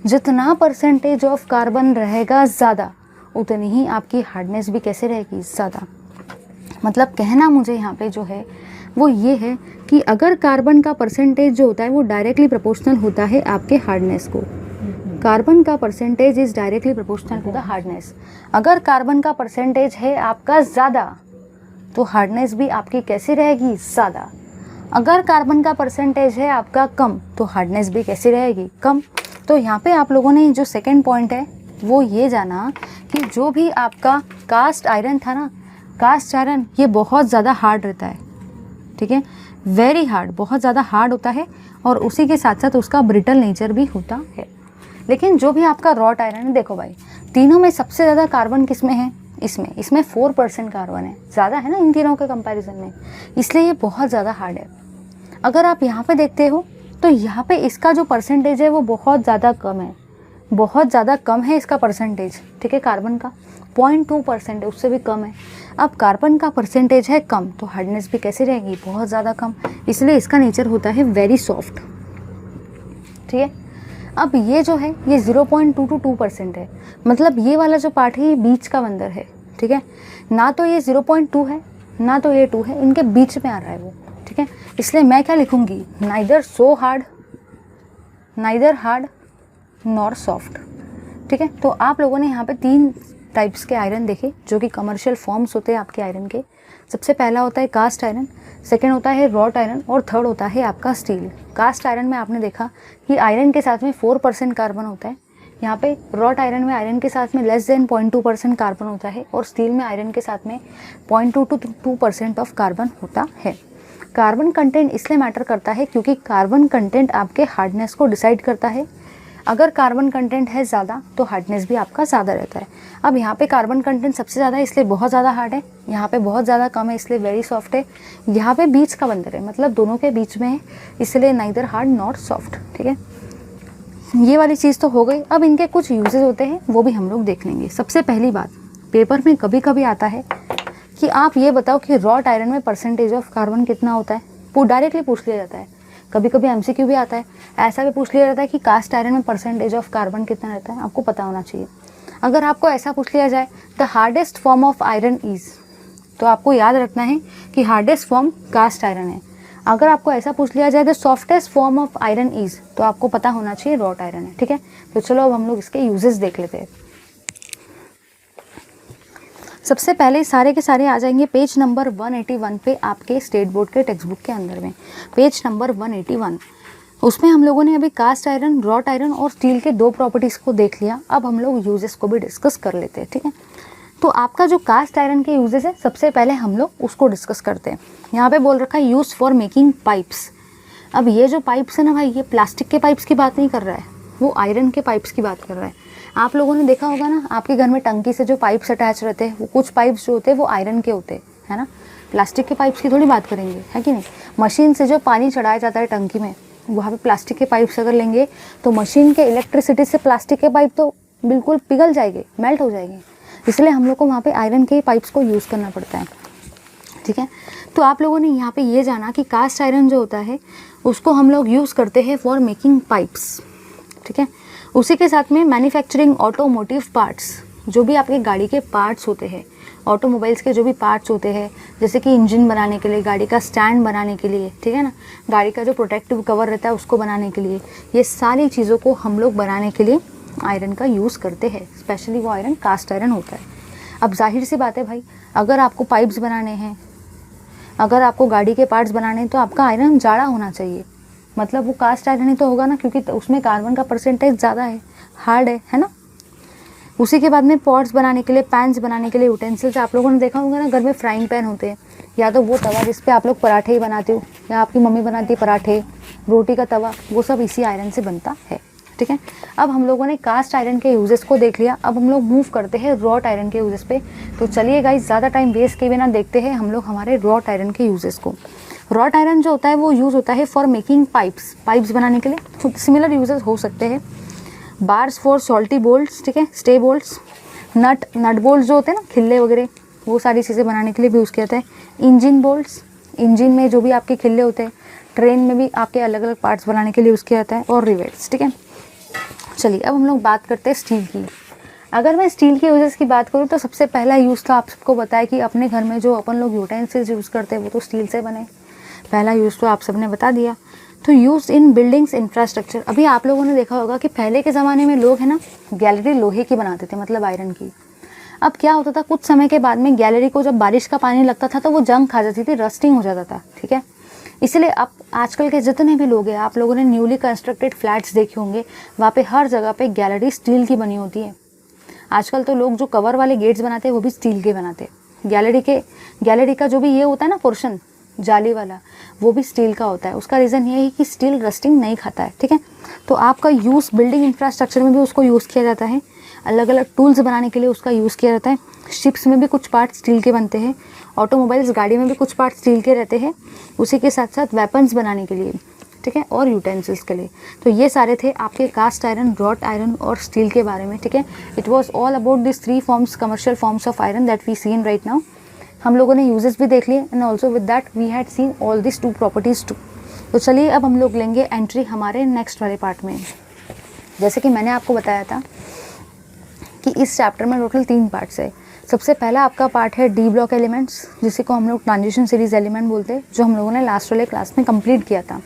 जितना परसेंटेज ऑफ कार्बन रहेगा ज़्यादा उतनी ही आपकी हार्डनेस भी कैसे रहेगी, ज़्यादा। मतलब कहना मुझे यहाँ पे जो है वो ये है कि अगर कार्बन का परसेंटेज जो होता है वो डायरेक्टली प्रोपोर्शनल होता है आपके हार्डनेस को। कार्बन का percentage is directly proportional to the hardness. अगर कार्बन का परसेंटेज है आपका ज़्यादा तो हार्डनेस भी आपकी कैसी रहेगी, ज़्यादा। अगर कार्बन का परसेंटेज है आपका कम तो हार्डनेस भी कैसी रहेगी, कम। तो यहाँ पे आप लोगों ने जो सेकंड पॉइंट है वो ये जाना कि जो भी आपका कास्ट आयरन था ना, कास्ट आयरन ये बहुत ज़्यादा हार्ड रहता है। ठीक है, वेरी हार्ड, बहुत ज़्यादा हार्ड होता है और उसी के साथ साथ उसका ब्रिटल नेचर भी होता है। लेकिन जो भी आपका रॉट आयरन है, देखो भाई तीनों में सबसे ज़्यादा कार्बन किस में है, इसमें 4% कार्बन है, ज़्यादा है ना इन तीनों के कंपैरिजन में, इसलिए ये बहुत ज़्यादा हार्ड है। अगर आप यहाँ पे देखते हो तो यहाँ पे इसका जो परसेंटेज है वो बहुत ज़्यादा कम है, बहुत ज़्यादा कम है इसका परसेंटेज। ठीक है, कार्बन का 0.2% है, उससे भी कम है। अब कार्बन का परसेंटेज है कम तो हार्डनेस भी कैसी रहेगी, बहुत ज़्यादा कम, इसलिए इसका नेचर होता है वेरी सॉफ्ट। ठीक है, अब ये जो है ये 0.2 to 2% है, मतलब ये वाला जो पार्ट है ये बीच का बंदर है। ठीक है, ना तो ये 0.2 है ना तो ये 2 है, इनके बीच में आ रहा है वो। ठीक है, इसलिए मैं क्या लिखूँगी, neither so hard, neither hard nor soft. ठीक है, तो आप लोगों ने यहाँ पे 3 टाइप्स के आयरन देखे जो कि कमर्शियल फॉर्म्स होते हैं आपके आयरन के। सबसे पहला होता है कास्ट आयरन, सेकेंड होता है रॉट आयरन और थर्ड होता है आपका स्टील। कास्ट आयरन में आपने देखा कि आयरन के साथ में 4% कार्बन होता है, यहाँ पे रॉट आयरन में आयरन के साथ में लेस देन 0.2% कार्बन होता है और स्टील में आयरन के साथ में 0.2 to 2% ऑफ कार्बन होता है। कार्बन कंटेंट इसलिए मैटर करता है क्योंकि कार्बन कंटेंट आपके हार्डनेस को डिसाइड करता है। अगर कार्बन कंटेंट है ज़्यादा तो हार्डनेस भी आपका ज़्यादा रहता है। अब यहाँ पे कार्बन कंटेंट सबसे ज़्यादा है इसलिए बहुत ज़्यादा हार्ड है, यहाँ पे बहुत ज़्यादा कम है इसलिए वेरी सॉफ्ट है, यहाँ पे बीच का बंदर है मतलब दोनों के बीच में है इसलिए नाइदर हार्ड नॉट सॉफ्ट। ठीक है, ये वाली चीज़ तो हो गई। अब इनके कुछ यूजेस होते हैं वो भी हम लोग देख लेंगे। सबसे पहली बात, पेपर में कभी कभी आता है कि आप ये बताओ कि रॉट आयरन में परसेंटेज ऑफ कार्बन कितना होता है, वो डायरेक्टली पूछ लिया जाता है। कभी कभी एमसीक्यू भी आता है, ऐसा भी पूछ लिया जाता है कि कास्ट आयरन में परसेंटेज ऑफ कार्बन कितना रहता है, आपको पता होना चाहिए। अगर आपको ऐसा पूछ लिया जाए the hardest form of iron is, तो आपको याद रखना है कि हार्डेस्ट फॉर्म कास्ट आयरन है। अगर आपको ऐसा पूछ लिया जाए the softest form of iron is, तो आपको पता होना चाहिए रॉट आयरन है। ठीक है, तो चलो अब हम लोग इसके यूजेस देख लेते हैं। सबसे पहले सारे के सारे आ जाएंगे पेज नंबर 181 पे आपके स्टेट बोर्ड के टेक्स्ट बुक के अंदर में, पेज नंबर 181। उसमें हम लोगों ने अभी कास्ट आयरन, रॉट आयरन और स्टील के दो प्रॉपर्टीज़ को देख लिया। अब हम लोग यूजेस को भी डिस्कस कर लेते हैं। ठीक है, तो आपका जो कास्ट आयरन के यूजेस है सबसे पहले हम लोग उसको डिस्कस करते हैं। यहाँ पे बोल रखा है यूज़ फॉर मेकिंग पाइप्स। अब ये जो पाइप्स है ना भाई, ये प्लास्टिक के पाइप्स की बात नहीं कर रहा है, वो आयरन के पाइप्स की बात कर रहा है। आप लोगों ने देखा होगा ना, आपके घर में टंकी से जो पाइप्स अटैच रहते हैं, वो कुछ पाइप्स जो होते हैं वो आयरन के होते हैं, है ना। प्लास्टिक के पाइप्स की थोड़ी बात करेंगे, है कि नहीं। मशीन से जो पानी चढ़ाया जाता है टंकी में, वहाँ पे प्लास्टिक के पाइप्स अगर लेंगे तो मशीन के इलेक्ट्रिसिटी से प्लास्टिक के पाइप तो बिल्कुल पिघल जाएंगे, मेल्ट हो जाएंगे। इसलिए हम लोग को वहाँ पे आयरन के पाइप्स को यूज़ करना पड़ता है। ठीक है, तो आप लोगों ने यहाँ पे ये जाना कि कास्ट आयरन जो होता है उसको हम लोग यूज़ करते हैं फॉर मेकिंग पाइप्स। ठीक है, उसी के साथ में मैन्युफैक्चरिंग ऑटोमोटिव पार्ट्स, जो भी आपके गाड़ी के पार्ट्स होते हैं, ऑटोमोबाइल्स के जो भी पार्ट्स होते हैं, जैसे कि इंजन बनाने के लिए, गाड़ी का स्टैंड बनाने के लिए, ठीक है ना, गाड़ी का जो प्रोटेक्टिव कवर रहता है उसको बनाने के लिए, ये सारी चीज़ों को हम लोग बनाने के लिए आयरन का यूज़ करते हैं। स्पेशली वो आयरन कास्ट आयरन होता है। अब जाहिर सी बात है भाई, अगर आपको पाइप्स बनाने हैं, अगर आपको गाड़ी के पार्ट्स बनाने हैं, तो आपका आयरन जाड़ा होना चाहिए, मतलब वो कास्ट आयरन ही तो होगा ना, क्योंकि उसमें कार्बन का परसेंटेज ज़्यादा है, हार्ड है ना। उसी के बाद में पॉट्स बनाने के लिए, पैन्स बनाने के लिए, यूटेंसिल्स, आप लोगों ने देखा होगा ना घर में फ्राइंग पैन होते हैं, या तो वो तवा जिस पे आप लोग पराठे ही बनाते हो, या आपकी मम्मी बनाती है पराठे, रोटी का तवा, वो सब इसी आयरन से बनता है। ठीक है, अब हम लोगों ने कास्ट आयरन के यूजेस को देख लिया। अब हम लोग मूव करते हैं रॉट आयरन के यूजेस पे। तो चलिए गाइस, ज़्यादा टाइम वेस्ट किए बिना देखते हैं हम लोग हमारे रॉट आयरन के यूजेस को। रॉट आयरन जो होता है वो यूज़ होता है फॉर मेकिंग पाइप्स बनाने के लिए। सिमिलर यूजेस हो सकते हैं। बार्स फॉर सॉल्टी बोल्ट्स, ठीक है, स्टे बोल्ट्स, नट बोल्ट्स जो होते हैं ना, खिल्ले वगैरह, वो सारी चीज़ें बनाने के लिए भी यूज़ किया जाता है। इंजन बोल्ट्स, इंजन में जो भी आपके खिल्ले होते हैं, ट्रेन में भी आपके अलग अलग पार्ट्स बनाने के लिए यूज़ किया जाता है। और रिवेट्स। ठीक है, चलिए अब हम लोग बात करते हैं स्टील की। अगर मैं स्टील के यूजेस की बात करूँ तो सबसे पहला यूज़ तो आप सबको बताया कि अपने घर में जो अपन लोग यूटेंसिल्स यूज़ करते हैं वो तो स्टील से बने। पहला यूज़ तो आप सबने बता दिया। तो यूज़ इन बिल्डिंग्स इंफ्रास्ट्रक्चर, अभी आप लोगों ने देखा होगा कि पहले के ज़माने में लोग है ना गैलरी लोहे की बनाते थे, मतलब आयरन की। अब क्या होता था, कुछ समय के बाद में गैलरी को जब बारिश का पानी लगता था तो वो जंग खा जाती थी, रस्टिंग हो जाता था। ठीक है, इसलिए अब आजकल के जितने भी लोग हैं, आप लोगों ने न्यूली कंस्ट्रक्टेड फ्लैट्स देखे होंगे, वहाँ पे हर जगह पे गैलरी स्टील की बनी होती है। आजकल तो लोग जो कवर वाले गेट्स बनाते हैं वो भी स्टील के बनाते हैं। गैलरी का जो भी ये होता है ना पोर्शन, जाली वाला, वो भी स्टील का होता है। उसका रीज़न ये है कि स्टील रस्टिंग नहीं खाता है। ठीक है, तो आपका यूज़ बिल्डिंग इंफ्रास्ट्रक्चर में भी उसको यूज़ किया जाता है। अलग अलग टूल्स बनाने के लिए उसका यूज़ किया जाता है। शिप्स में भी कुछ पार्ट स्टील के बनते हैं। ऑटोमोबाइल्स, गाड़ी में भी कुछ पार्ट स्टील के रहते हैं। उसी के साथ साथ वेपन्स बनाने के लिए, ठीक है, और यूटेंसिल्स के लिए। तो ये सारे थे आपके कास्ट आयरन, रॉट आयरन और स्टील के बारे में। ठीक है, it was all about this 3 forms, commercial forms of iron that we seen right now. हम लोगों ने यूजेस भी देख लिए and also with that we had seen all this 2 properties too. तो चलिए अब हम लोग लेंगे एंट्री हमारे नेक्स्ट वाले पार्ट में। जैसे कि मैंने आपको बताया था कि इस चैप्टर में टोटल 3 पार्ट्स है। सबसे पहला आपका पार्ट है डी ब्लॉक एलिमेंट्स, जिसे को हम लोग ट्रांजिशन सीरीज एलिमेंट बोलते हैं, जो हम लोगों ने लास्ट वाले क्लास में कंप्लीट किया था।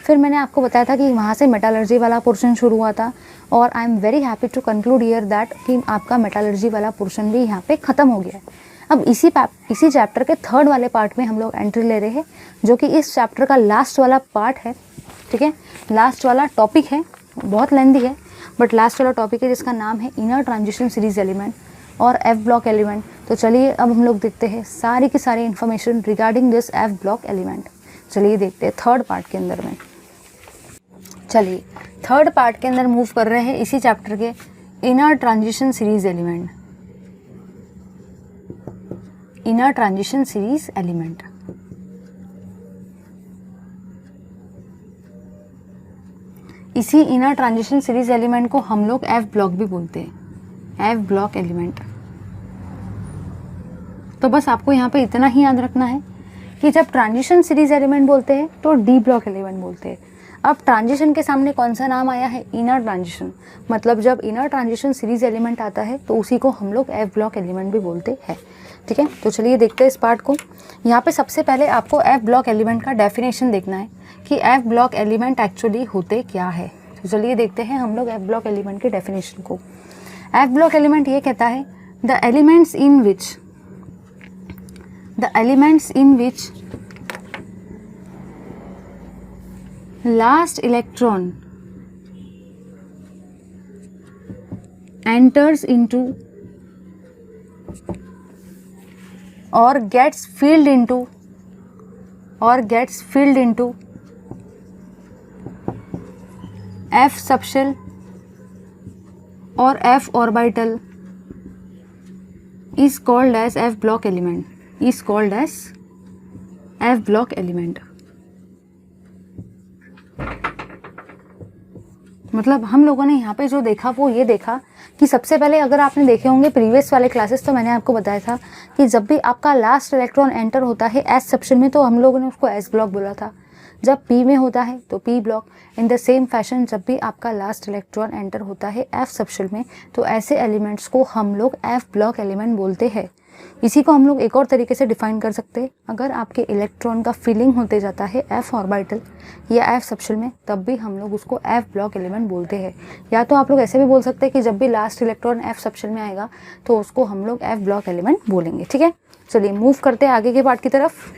फिर मैंने आपको बताया था कि वहाँ से मेटालर्जी वाला पोर्शन शुरू हुआ था, और I am very happy to conclude here that कि आपका मेटालर्जी वाला पोर्शन भी यहाँ पे ख़त्म हो गया है। अब इसी चैप्टर के 3rd वाले पार्ट में हम लोग एंट्री ले रहे हैं, जो कि इस चैप्टर का लास्ट वाला पार्ट है। ठीक है, लास्ट वाला टॉपिक है, बहुत लेंदी है बट लास्ट वाला टॉपिक है, जिसका नाम है इनर ट्रांजिशन सीरीज एलिमेंट और एफ ब्लॉक एलिमेंट। तो चलिए अब हम लोग देखते हैं सारी की सारी information regarding this F block element. चलिए देखते हैं थर्ड पार्ट के अंदर में। चलिए थर्ड पार्ट के अंदर मूव कर रहे हैं इसी चैप्टर के inner transition series element. Inner transition series element, इसी इनर ट्रांजिशन सीरीज एलिमेंट को हम लोग एफ ब्लॉक भी बोलते हैं, एफ ब्लॉक एलिमेंट। तो बस आपको यहाँ पे इतना ही याद रखना है कि जब ट्रांजिशन सीरीज एलिमेंट बोलते हैं तो डी ब्लॉक एलिमेंट बोलते हैं। अब ट्रांजिशन के सामने कौन सा नाम आया है? Inner transition. मतलब जब इनर ट्रांजिशन सीरीज एलिमेंट आता है तो उसी को हम लोग एफ ब्लॉक एलिमेंट भी बोलते हैं। ठीक है, तो चलिए देखते हैं इस पार्ट को। यहाँ पे सबसे पहले आपको एफ ब्लॉक एलिमेंट का डेफिनेशन देखना है कि एफ ब्लॉक एलिमेंट एक्चुअली होते क्या है। तो चलिए देखते हैं हम लोग एफ ब्लॉक एलिमेंट के डेफिनेशन को। एफ ब्लॉक एलिमेंट ये कहता है the elements in which last electron enters into or gets filled into f subshell or f orbital is called as f block element। मतलब हम लोगों ने यहाँ पे जो देखा वो ये देखा कि सबसे पहले, अगर आपने देखे होंगे प्रीवियस वाले क्लासेस, तो मैंने आपको बताया था कि जब भी आपका लास्ट इलेक्ट्रॉन एंटर होता है एस सेक्शन में तो हम लोगों ने उसको एस ब्लॉक बोला था। जब पी में होता है तो P block. In the same fashion जब भी आपका लास्ट इलेक्ट्रॉन एंटर होता है एफ सेक्शन में तो ऐसे एलिमेंट्स को हम लोग एफ ब्लॉक एलिमेंट बोलते हैं। इसी को हम लोग एक और तरीके से डिफाइन कर सकते हैं, अगर आपके इलेक्ट्रॉन का फिलिंग होते जाता है एफ ऑर्बिटल या एफ सबशेल में तब भी हम लोग उसको एफ ब्लॉक एलिमेंट बोलते हैं। या तो आप लोग ऐसे भी बोल सकते हैं कि जब भी लास्ट इलेक्ट्रॉन एफ सबशेल में आएगा तो उसको हम लोग एफ ब्लॉक एलिमेंट बोलेंगे। ठीक है, चलिए मूव करते हैं आगे के पार्ट की तरफ।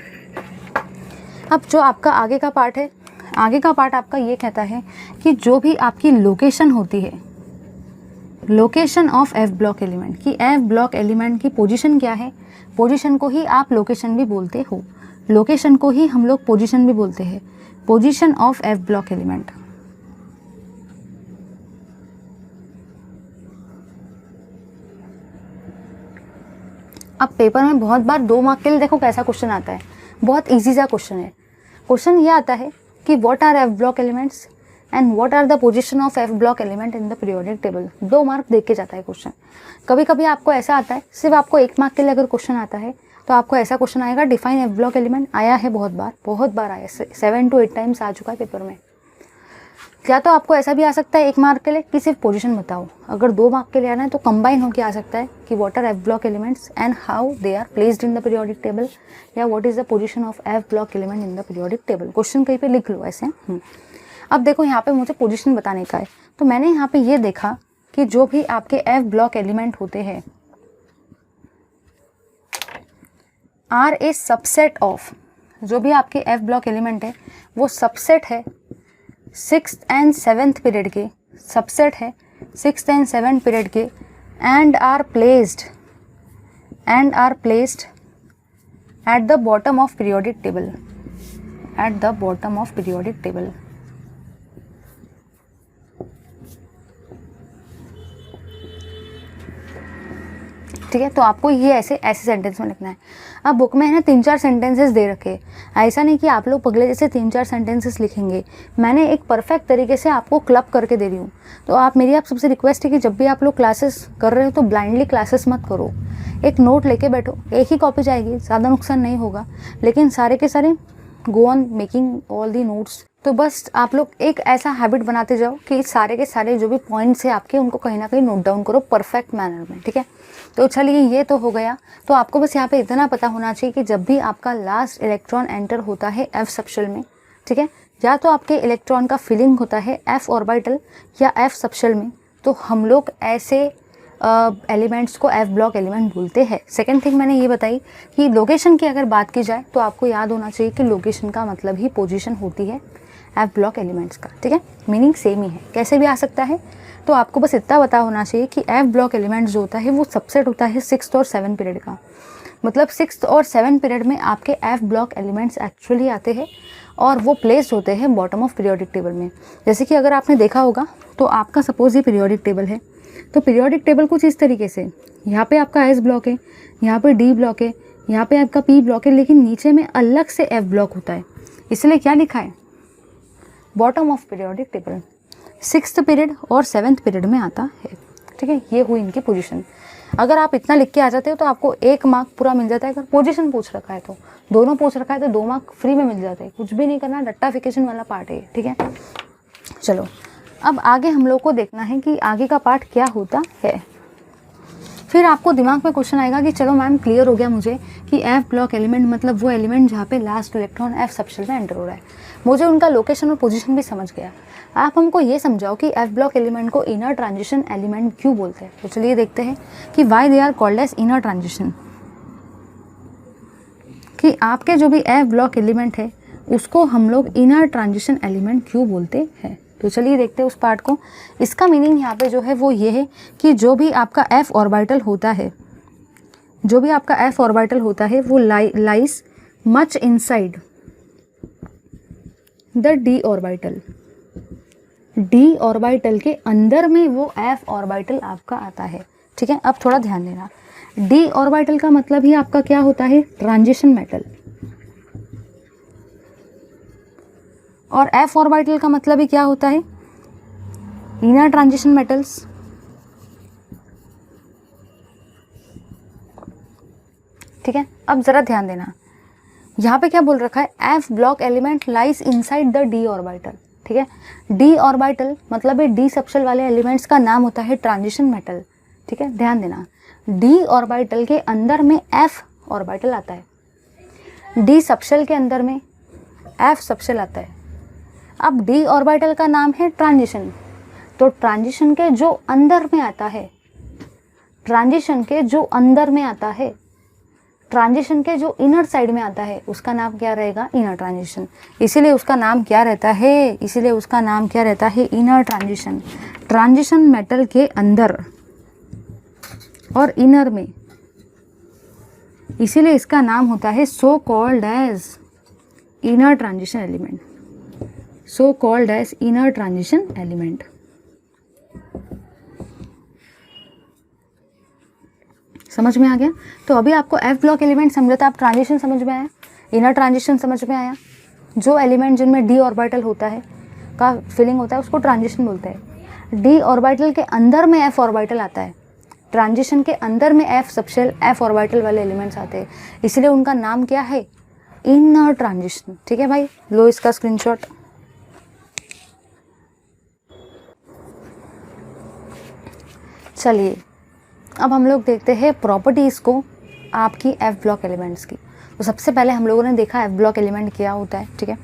अब जो आपका आगे का पार्ट है, आगे का पार्ट आपका ये कहता है कि जो भी आपकी लोकेशन होती है, location of F block element, कि एफ ब्लॉक एलिमेंट की पोजीशन क्या है, पोजीशन को ही आप लोकेशन भी बोलते हो, लोकेशन को ही हम लोग पोजीशन भी बोलते हैं, position of F block element. अब पेपर में बहुत बार 2 मार्क के लिए देखो कैसा क्वेश्चन आता है, बहुत इजी सा क्वेश्चन है। क्वेश्चन ये आता है कि what are F block elements and what are the position of F block element in the periodic table. 2 mark देख के जाता है क्वेश्चन। कभी कभी आपको ऐसा आता है, सिर्फ आपको 1 मार्क के लिए अगर क्वेश्चन आता है तो आपको ऐसा क्वेश्चन आएगा डिफाइन एफ ब्लॉक एलिमेंट। आया है बहुत बार आया, 7 to 8 टाइम्स आ चुका है पेपर में। या तो आपको ऐसा भी आ सकता है 1 मार्क के लिए कि सिर्फ पोजीशन बताओ। अगर 2 मार्क के लिए आना है तो कंबाइन होकर आ सकता है कि what are F block elements and how they are placed in the periodic table, या what is the position of F block element in the periodic table. Question कहीं पे लिख लो ऐसे। अब देखो यहाँ पे मुझे पोजीशन बताने का है, तो मैंने यहाँ पे ये देखा कि जो भी आपके एफ ब्लॉक एलिमेंट होते हैं आर ए सबसेट ऑफ, जो भी आपके एफ ब्लॉक एलिमेंट है वो सबसेट है 6th and 7th पीरियड के, सबसेट है 6th and 7th पीरियड के, and are placed at the bottom of periodic table, at the bottom of periodic table. ठीक है, तो आपको ये ऐसे सेंटेंस में लिखना है। अब बुक में है ना 3-4 सेंटेंसेस दे रखे, ऐसा नहीं कि आप लोग पगले जैसे 3-4 सेंटेंसेस लिखेंगे। मैंने एक परफेक्ट तरीके से आपको क्लब करके दे रही हूँ। तो आप सबसे रिक्वेस्ट है कि जब भी आप लोग क्लासेस कर रहे हो तो ब्लाइंडली क्लासेस मत करो, एक नोट लेके बैठो। एक ही कॉपी जाएगी, ज़्यादा नुकसान नहीं होगा, लेकिन सारे के सारे go on making all the notes. तो बस आप लोग एक ऐसा हैबिट बनाते जाओ कि सारे के सारे जो भी पॉइंट्स है आपके उनको कहीं ना कहीं नोट डाउन करो परफेक्ट मैनर में। ठीक है, तो चलिए ये तो हो गया। तो आपको बस यहाँ पे इतना पता होना चाहिए कि जब भी आपका लास्ट इलेक्ट्रॉन एंटर होता है एफ सबशेल में, ठीक है, या तो आपके इलेक्ट्रॉन का फिलिंग होता है एफ ऑर्बिटल या एफ सबशेल में, तो हम लोग ऐसे एलिमेंट्स को एफ ब्लॉक एलिमेंट बोलते हैं। सेकेंड थिंग मैंने ये बताई कि लोकेशन की अगर बात की जाए तो आपको याद होना चाहिए कि लोकेशन का मतलब ही पोजीशन होती है एफ ब्लॉक एलिमेंट्स का। ठीक है, मीनिंग सेम ही है, कैसे भी आ सकता है। तो आपको बस इतना पता होना चाहिए कि एफ ब्लॉक एलिमेंट जो होता है वो सबसेट होता है 6th और 7th पीरियड का। मतलब 6th और 7th पीरियड में आपके एफ ब्लॉक एलिमेंट्स एक्चुअली आते हैं और वो प्लेस्ड होते हैं बॉटम ऑफ पीरियोडिक टेबल में। जैसे कि अगर आपने देखा होगा तो आपका सपोज ये पीरियोडिक टेबल है, तो पीरियोडिक टेबल कुछ इस तरीके से, यहाँ पे आपका एस ब्लॉक है, यहाँ पे डी ब्लॉक है, यहाँ पे आपका पी ब्लॉक है, लेकिन नीचे में अलग से एफ ब्लॉक होता है। इसलिए क्या लिखा है, bottom of periodic table 6th period और 7th पीरियड में आता है। ठीक है, ये हुई इनकी पोजीशन। अगर आप इतना लिख के आ जाते हो तो आपको 1 मार्क पूरा मिल जाता है। अगर पोजीशन पूछ रखा है तो, दोनों पूछ रखा है तो 2 मार्क फ्री में मिल जाते हैं। कुछ भी नहीं करना, रट्टाफिकेशन वाला पार्ट है। ठीक है, चलो अब आगे हम लोग को देखना है कि आगे का पार्ट क्या होता है। फिर आपको दिमाग में क्वेश्चन आएगा कि चलो मैम क्लियर हो गया मुझे कि एफ ब्लॉक एलिमेंट मतलब वो एलिमेंट जहाँ पे लास्ट इलेक्ट्रॉन एफ सबशेल में एंटर हो रहा है। मुझे उनका लोकेशन और पोजीशन भी समझ गया। आप हमको ये समझाओ कि एफ ब्लॉक एलिमेंट को इनर ट्रांजिशन एलिमेंट क्यों बोलते हैं। तो चलिए देखते हैं कि why they are called as inner transition, कि आपके जो भी एफ ब्लॉक एलिमेंट है उसको हम लोग इनर ट्रांजिशन एलिमेंट क्यों बोलते हैं। तो चलिए देखते हैं उस पार्ट को। इसका मीनिंग यहाँ पे जो है वो ये है कि जो भी आपका एफ ऑर्बिटल होता है, जो भी आपका एफ ऑर्बिटल होता है वो lies much inside the D orbital. D orbital के अंदर में वो एफ ऑर्बिटल आपका आता है। ठीक है, अब थोड़ा ध्यान देना। डी ऑर्बिटल का मतलब ही आपका क्या होता है, ट्रांजिशन मेटल, और एफ ऑर्बिटल का मतलब ही क्या होता है, इनर ट्रांजिशन मेटल्स। ठीक है, अब जरा ध्यान देना, यहाँ पे क्या बोल रखा है, F block element lies inside the D orbital. ठीक है, डी ऑर्बिटल मतलब ये डी सबशेल वाले एलिमेंट्स का नाम होता है ट्रांजिशन मेटल। ठीक है, ध्यान देना, डी ऑर्बिटल के अंदर में एफ ऑर्बिटल आता है, डी सबशेल के अंदर में एफ सबशेल आता है। अब डी ऑर्बिटल का नाम है ट्रांजिशन, तो ट्रांजिशन के जो अंदर में आता है, ट्रांजिशन के जो अंदर में आता है, ट्रांजिशन के जो इनर साइड में आता है उसका नाम क्या रहेगा, इनर ट्रांजिशन। इसीलिए उसका नाम क्या रहता है, इसीलिए उसका नाम क्या रहता है, इनर ट्रांजिशन। ट्रांजिशन मेटल के अंदर और इनर में, इसीलिए इसका नाम होता है so called as inner transition element, so called as inner transition element. समझ में आ गया। तो अभी आपको एफ ब्लॉक एलिमेंट समझा था, आप ट्रांजिशन समझ में आया, इनर ट्रांजिशन समझ में आया। जो एलिमेंट जिनमें डी ऑर्बिटल होता है का फिलिंग होता है उसको ट्रांजिशन बोलते हैं। डी ऑर्बिटल के अंदर में एफ ऑर्बिटल आता है, ट्रांजिशन के अंदर में एफ सबशेल एफ ऑर्बिटल वाले एलिमेंट्स आते हैं, इसलिए उनका नाम क्या है, इनर ट्रांजिशन। ठीक है भाई, लो इसका स्क्रीनशॉट। चलिए अब हम लोग देखते हैं प्रॉपर्टीज़ को आपकी एफ ब्लॉक एलिमेंट्स की। तो सबसे पहले हम लोगों ने देखा एफ ब्लॉक एलिमेंट क्या होता है। ठीक है,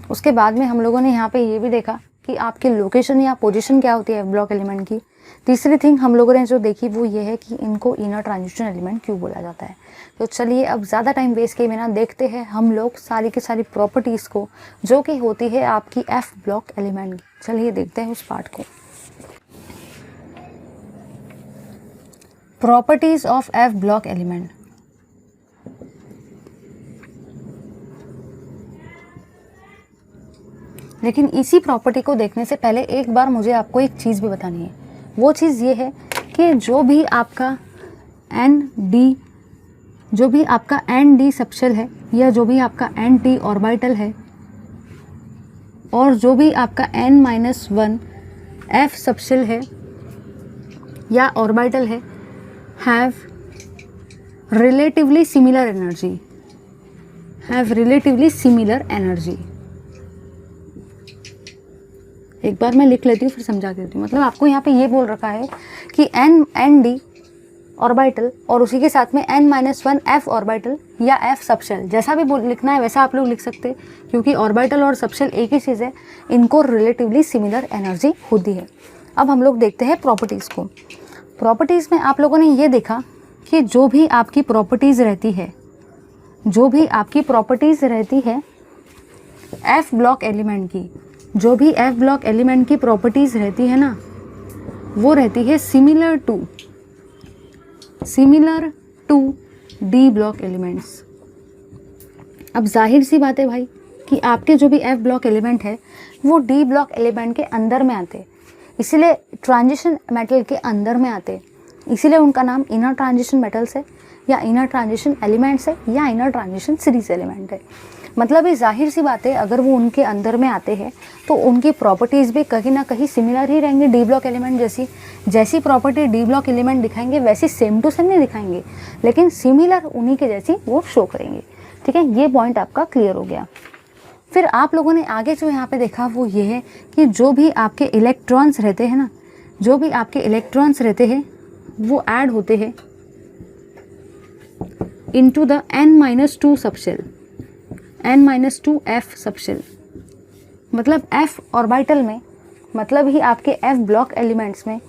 उसके बाद में हम लोगों ने यहाँ पे ये भी देखा कि आपकी लोकेशन या पोजीशन क्या होती है एफ ब्लॉक एलिमेंट की। तीसरी थिंग हम लोगों ने जो देखी वो ये है कि इनको इनर ट्रांजिशन एलिमेंट क्यों बोला जाता है। तो चलिए अब ज़्यादा टाइम वेस्ट किए बिना देखते हैं हम लोग सारी की सारी प्रॉपर्टीज़ को जो कि होती है आपकी एफ ब्लॉक एलिमेंट की। चलिए देखते हैं उस पार्ट को। Properties of F block element. लेकिन इसी प्रॉपर्टी को देखने से पहले एक बार मुझे आपको एक चीज़ भी बतानी है। वो चीज़ ये है कि जो भी आपका एन डी सबशेल है या जो भी आपका एन टी ऑर्बिटल है और जो भी आपका n-1 एफ सबशेल है या ऑर्बिटल है have relatively similar energy, एक बार मैं लिख लेती हूँ फिर समझा देती हूँ। मतलब आपको यहाँ पे ये बोल रखा है कि एन डी ऑर्बिटल और उसी के साथ में n-1 एफ ऑर्बिटल या एफ सबशेल, जैसा भी लिखना है वैसा आप लोग लिख सकते हैं, क्योंकि ऑर्बिटल और सबशेल एक ही चीज़ है, इनको रिलेटिवली सिमिलर एनर्जी होती है। अब हम लोग देखते हैं प्रॉपर्टीज़ को। प्रॉपर्टीज़ में आप लोगों ने ये देखा कि जो भी आपकी प्रॉपर्टीज़ रहती है, जो भी आपकी प्रॉपर्टीज़ रहती है एफ ब्लॉक एलिमेंट की, जो भी एफ ब्लॉक एलिमेंट की प्रॉपर्टीज़ रहती है ना, वो रहती है similar to D block elements. अब जाहिर सी बात है भाई, कि आपके जो भी एफ ब्लॉक एलिमेंट है वो डी ब्लॉक एलिमेंट के अंदर में आते, इसीलिए ट्रांजिशन मेटल के अंदर में आते, इसीलिए उनका नाम इनर ट्रांजिशन मेटल्स है या इनर ट्रांजिशन एलिमेंट्स है या इनर ट्रांजिशन सीरीज एलिमेंट है। मतलब ये जाहिर सी बात है, अगर वो उनके अंदर में आते हैं तो उनकी प्रॉपर्टीज़ भी कहीं ना कहीं सिमिलर ही रहेंगे डी ब्लॉक एलिमेंट जैसी। जैसी प्रॉपर्टी डी ब्लॉक एलिमेंट दिखाएंगे वैसी सेम टू सेम नहीं दिखाएंगे, लेकिन सिमिलर उन्हीं के जैसी वो शो करेंगे। ठीक है, ये पॉइंट आपका क्लियर हो गया। फिर आप लोगों ने आगे जो यहाँ पे देखा वो ये है कि जो भी आपके इलेक्ट्रॉन्स रहते हैं ना, जो भी आपके इलेक्ट्रॉन्स रहते हैं वो ऐड होते हैं into the n-2 subshell, n-2f subshell. मतलब f ऑर्बिटल में, मतलब ही आपके f ब्लॉक एलिमेंट्स में,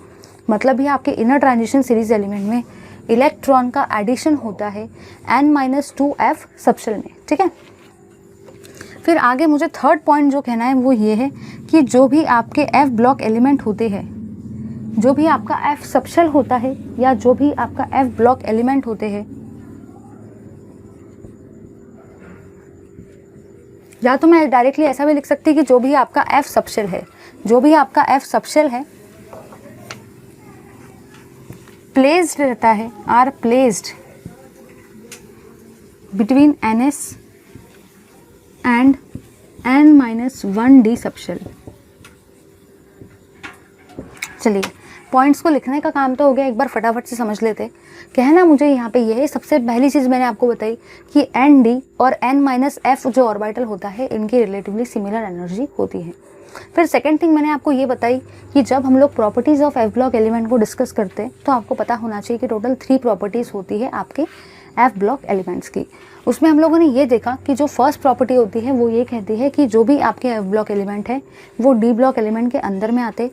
मतलब ही आपके इनर ट्रांजिशन सीरीज एलिमेंट में इलेक्ट्रॉन का एडिशन होता है n-2f सबशेल में। ठीक है, फिर आगे मुझे थर्ड पॉइंट जो कहना है वो ये है कि जो भी आपके f ब्लॉक एलिमेंट होते हैं, जो भी आपका f सबशेल होता है या जो भी आपका f ब्लॉक एलिमेंट होते हैं, या तो मैं डायरेक्टली ऐसा भी लिख सकती कि जो भी आपका f सबशेल है, जो भी आपका f सबशेल है प्लेस्ड रहता है, are placed between ns and n-1d subshell. चलिए, पॉइंट्स को लिखने का काम तो हो गया, एक बार फटाफट से समझ लेते। कहना मुझे यहाँ पे ये है, सबसे पहली चीज़ मैंने आपको बताई कि nd और n-f जो ऑर्बिटल होता है इनकी रिलेटिवली सिमिलर एनर्जी होती है। फिर सेकंड थिंग मैंने आपको ये बताई कि जब हम लोग properties of F block element को डिस्कस करते हैं तो आपको पता होना चाहिए कि टोटल 3 प्रॉपर्टीज़ होती है आपके एफ ब्लॉक एलिमेंट्स की। उसमें हम लोगों ने ये देखा कि जो फर्स्ट प्रॉपर्टी होती है वो ये कहती है कि जो भी आपके एफ ब्लॉक एलिमेंट है वो डी ब्लॉक एलिमेंट के अंदर में आते,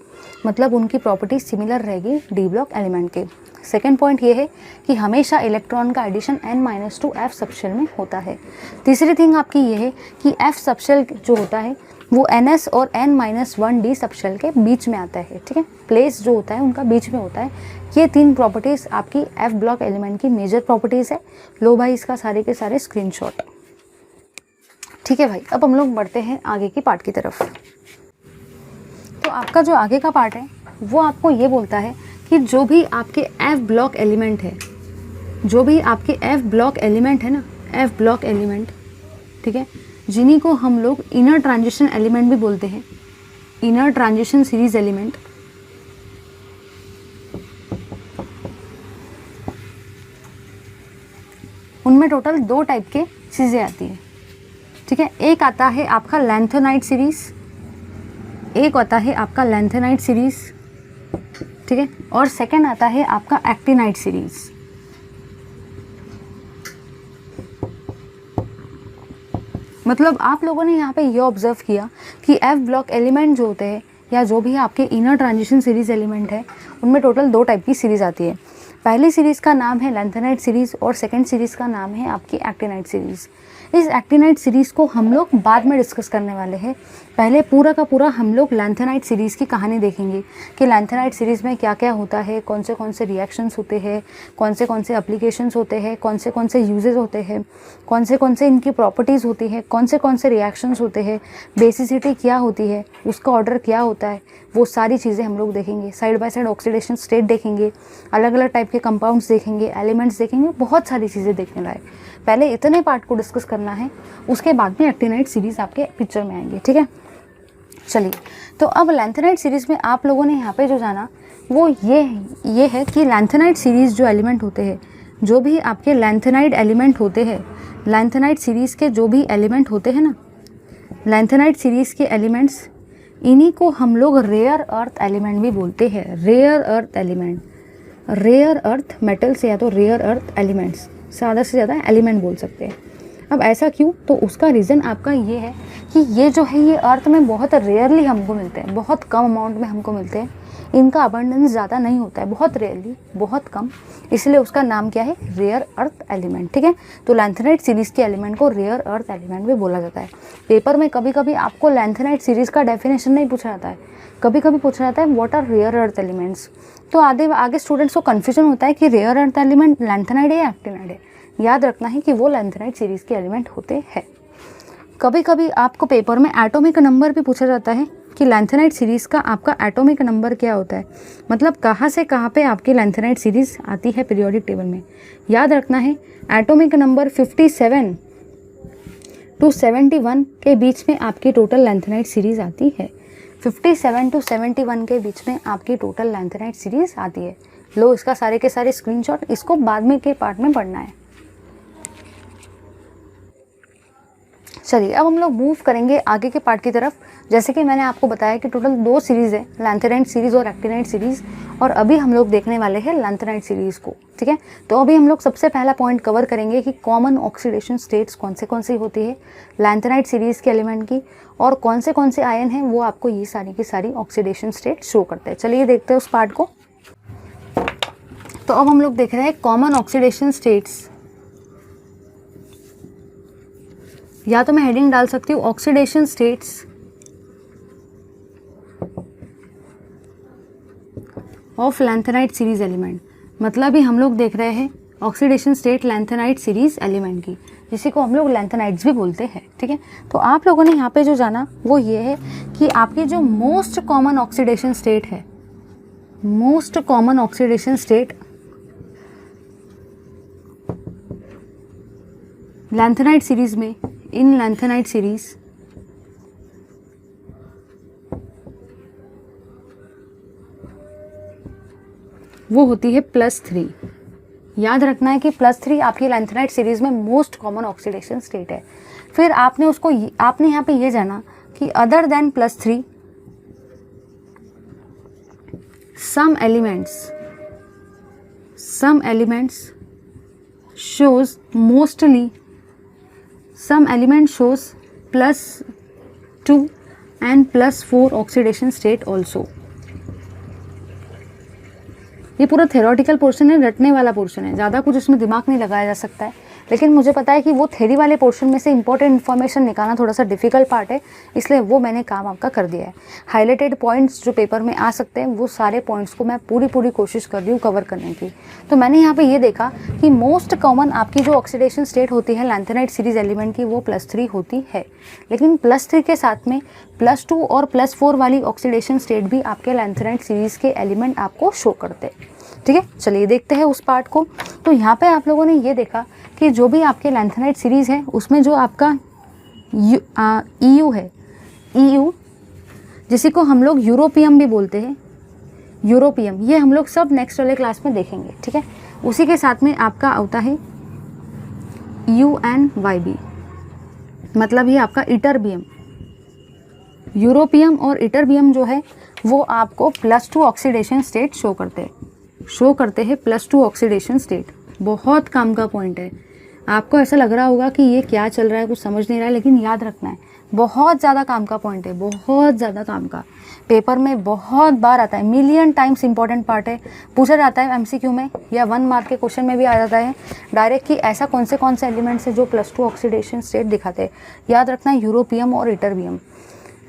मतलब उनकी प्रॉपर्टी सिमिलर रहेगी डी ब्लॉक एलिमेंट के। सेकेंड पॉइंट ये है कि हमेशा इलेक्ट्रॉन का एडिशन n-2 f सबशेल में होता है। तीसरी थिंग आपकी ये है कि f सबशेल जो होता है वो ns और n-1d सबशेल के बीच में आता है। ठीक है, प्लेस जो होता है उनका बीच में होता है। ये 3 प्रॉपर्टीज़ आपकी f ब्लॉक एलिमेंट की मेजर प्रॉपर्टीज़ है। लो भाई इसका सारे के सारे स्क्रीनशॉट। ठीक है भाई, अब हम लोग बढ़ते हैं आगे की पार्ट की तरफ। तो आपका जो आगे का पार्ट है वो आपको ये बोलता है कि जो भी आपके एफ ब्लॉक एलिमेंट है, जो भी आपके एफ ब्लॉक एलिमेंट है ना, एफ ब्लॉक एलिमेंट, ठीक है, जिन्हीं को हम लोग इनर ट्रांजिशन एलिमेंट भी बोलते हैं, इनर ट्रांजिशन सीरीज एलिमेंट, उनमें टोटल 2 टाइप के चीज़ें आती है। ठीक है, एक आता है आपका लैंथेनाइट सीरीज, एक आता है आपका लैंथेनाइट सीरीज, ठीक है, और सेकंड आता है आपका एक्टिनाइट सीरीज। मतलब आप लोगों ने यहाँ पे ये ऑब्जर्व किया कि एफ ब्लॉक एलिमेंट जो होते हैं या जो भी आपके इनर ट्रांजिशन सीरीज एलिमेंट है उनमें टोटल 2 टाइप की सीरीज आती है। पहली सीरीज़ का नाम है लैंथेनाइट सीरीज़ और सेकंड सीरीज़ का नाम है आपकी एक्टिनाइट सीरीज़। इस एक्टिनाइट सीरीज़ को हम लोग बाद में डिस्कस करने वाले हैं। पहले पूरा का पूरा हम लोग लैंथेनाइट सीरीज़ की कहानी देखेंगे कि लैंथेनाइट सीरीज़ में क्या क्या होता है, कौन से रिएक्शंस होते हैं, कौन से एप्लीकेशंस होते हैं, कौन से यूजेस होते हैं, कौन से इनकी प्रॉपर्टीज़ होती है, कौन से रिएक्शंस होते हैं, बेसिसिटी क्या होती है, उसका ऑर्डर क्या होता है, वो सारी चीज़ें हम लोग देखेंगे। Side by side oxidation state देखेंगे, अलग अलग टाइप के कंपाउंड्स देखेंगे, एलिमेंट्स देखेंगे, बहुत सारी चीज़ें देखने लायक। पहले इतने पार्ट को डिस्कस करना है, उसके बाद में एक्टिनाइट सीरीज़ आपके पिक्चर में आएंगे। ठीक है, चलिए, तो अब लैंथेनाइट सीरीज़ में आप लोगों ने यहाँ पे जो जाना वो ये है कि लैंथेनाइट सीरीज़ जो एलिमेंट होते हैं, जो भी आपके लैंथेनाइट एलिमेंट होते हैं, लैंथेनाइट सीरीज़ के जो भी एलिमेंट होते हैं ना, लैंथेनाइट सीरीज़ के एलिमेंट्स, इन्हीं को हम लोग रेयर अर्थ एलिमेंट भी बोलते हैं। Rare earth element, rare earth metals या तो रेयर अर्थ एलिमेंट्स, ज़्यादा से ज़्यादा एलिमेंट बोल सकते हैं। अब ऐसा क्यों? तो उसका रीज़न आपका ये है कि ये जो है ये अर्थ में बहुत रेयरली हमको मिलते हैं, बहुत कम अमाउंट में हमको मिलते हैं। इनका अबंडेंस ज़्यादा नहीं होता है, बहुत रेयरली, बहुत कम, इसलिए उसका नाम क्या है? Rare earth element. ठीक है, तो लैंथेनाइट सीरीज़ के एलिमेंट को रेयर अर्थ एलिमेंट भी बोला जाता है। पेपर में कभी कभी आपको लैंथेनाइट सीरीज़ का डेफिनेशन नहीं पूछा जाता है, कभी कभी पूछा जाता है what are rare earth elements. तो आगे स्टूडेंट्स को कन्फ्यूजन होता है कि रेयर अर्थ एलिमेंट लैंथेनाइट है या एक्टिनाइट है। याद रखना है कि वो लैंथेनाइट सीरीज़ के एलिमेंट होते हैं। कभी कभी आपको पेपर में एटॉमिक नंबर भी पूछा जाता है कि लैंथेनाइड सीरीज़ का आपका एटॉमिक नंबर क्या होता है, मतलब कहाँ से कहाँ पे आपकी लैंथेनाइड सीरीज़ आती है पीरियोडिक टेबल में। याद रखना है एटॉमिक नंबर 57 to 71 के बीच में आपकी टोटल लैंथेनाइड सीरीज़ आती है। 57 to 71 के बीच में आपकी टोटल लैंथेनाइड सीरीज़ आती है। लो इसका सारे के सारे स्क्रीनशॉट, इसको बाद में के पार्ट में पढ़ना है। चलिए अब हम लोग मूव करेंगे आगे के पार्ट की तरफ। जैसे कि मैंने आपको बताया कि टोटल 2 सीरीज़ है, लैंथेनाइड सीरीज़ और एक्टिनाइड सीरीज़, और अभी हम लोग देखने वाले हैं लैंथेनाइड सीरीज़ को। ठीक है, तो अभी हम लोग सबसे पहला पॉइंट कवर करेंगे कि कॉमन ऑक्सीडेशन स्टेट्स कौन सी होती है लैंथेनाइड सीरीज़ के एलिमेंट की, और कौन से आयन हैं वो आपको ये सारी की सारी ऑक्सीडेशन स्टेट शो करते हैं। चलिए देखते हैं उस पार्ट को। तो अब हम लोग देख रहे हैं कॉमन ऑक्सीडेशन स्टेट्स, या तो मैं हेडिंग डाल सकती हूँ oxidation states of lanthanide series element. मतलब ही हम लोग देख रहे हैं oxidation state lanthanide series element की, जिसी को हम लोग लैंथेनाइड्स भी बोलते हैं। ठीक है, तो आप लोगों ने यहाँ पे जो जाना वो ये है कि आपकी जो मोस्ट कॉमन ऑक्सीडेशन स्टेट है, most common oxidation state lanthanide series में, इन लैंथेनाइड सीरीज वो होती है +3। याद रखना है कि +3 आपकी लैंथेनाइड सीरीज में मोस्ट कॉमन ऑक्सीडेशन स्टेट है। फिर आपने यहाँ पे ये जाना कि other than +3 some elements shows mostly, some element shows +2 and +4 oxidation state also. ये पूरा थ्योरेटिकल पोर्शन है, रटने वाला पोर्शन है, ज़्यादा कुछ उसमें दिमाग नहीं लगाया जा सकता है। लेकिन मुझे पता है कि वो थ्योरी वाले पोर्शन में से इंपॉर्टेंट इन्फॉर्मेशन निकालना थोड़ा सा डिफिकल्ट पार्ट है, इसलिए वो मैंने काम आपका कर दिया है। हाईलाइटेड पॉइंट्स जो पेपर में आ सकते हैं वो सारे पॉइंट्स को मैं पूरी कोशिश कर रही हूँ कवर करने की। तो मैंने यहाँ पे ये देखा कि मोस्ट कॉमन आपकी जो ऑक्सीडेशन स्टेट होती है लैंथेनाइड सीरीज एलिमेंट की वो +3 होती है, लेकिन +3 के साथ में +2 और +4 वाली ऑक्सीडेशन स्टेट भी आपके लैंथेनाइड सीरीज के एलिमेंट आपको शो करते हैं। ठीक है, चलिए देखते हैं उस पार्ट को। तो यहाँ पे आप लोगों ने ये देखा कि जो भी आपके लैंथेनाइड सीरीज़ है उसमें जो आपका EU है, EU जिसी को हम लोग यूरोपियम भी बोलते हैं, यूरोपियम, ये हम लोग सब नेक्स्ट वाले क्लास में देखेंगे। ठीक है, उसी के साथ में आपका आता है UNYB, मतलब ये आपका इटरबियम। यूरोपियम और इटरबियम जो है वो आपको +2 ऑक्सीडेशन स्टेट शो करते हैं +2 ऑक्सीडेशन स्टेट। बहुत काम का पॉइंट है। आपको ऐसा लग रहा होगा कि ये क्या चल रहा है, कुछ समझ नहीं रहा है, लेकिन याद रखना है बहुत ज़्यादा काम का पॉइंट है, बहुत ज़्यादा काम का। पेपर में बहुत बार आता है, मिलियन टाइम्स इंपॉर्टेंट पार्ट है, पूछा जाता है MCQ में या 1 मार्क के क्वेश्चन में भी आ जाता है डायरेक्ट कि ऐसा कौन से एलिमेंट्स है जो +2 ऑक्सीडेशन स्टेट दिखाते हैं। याद रखना है यूरोपियम और इटरबियम।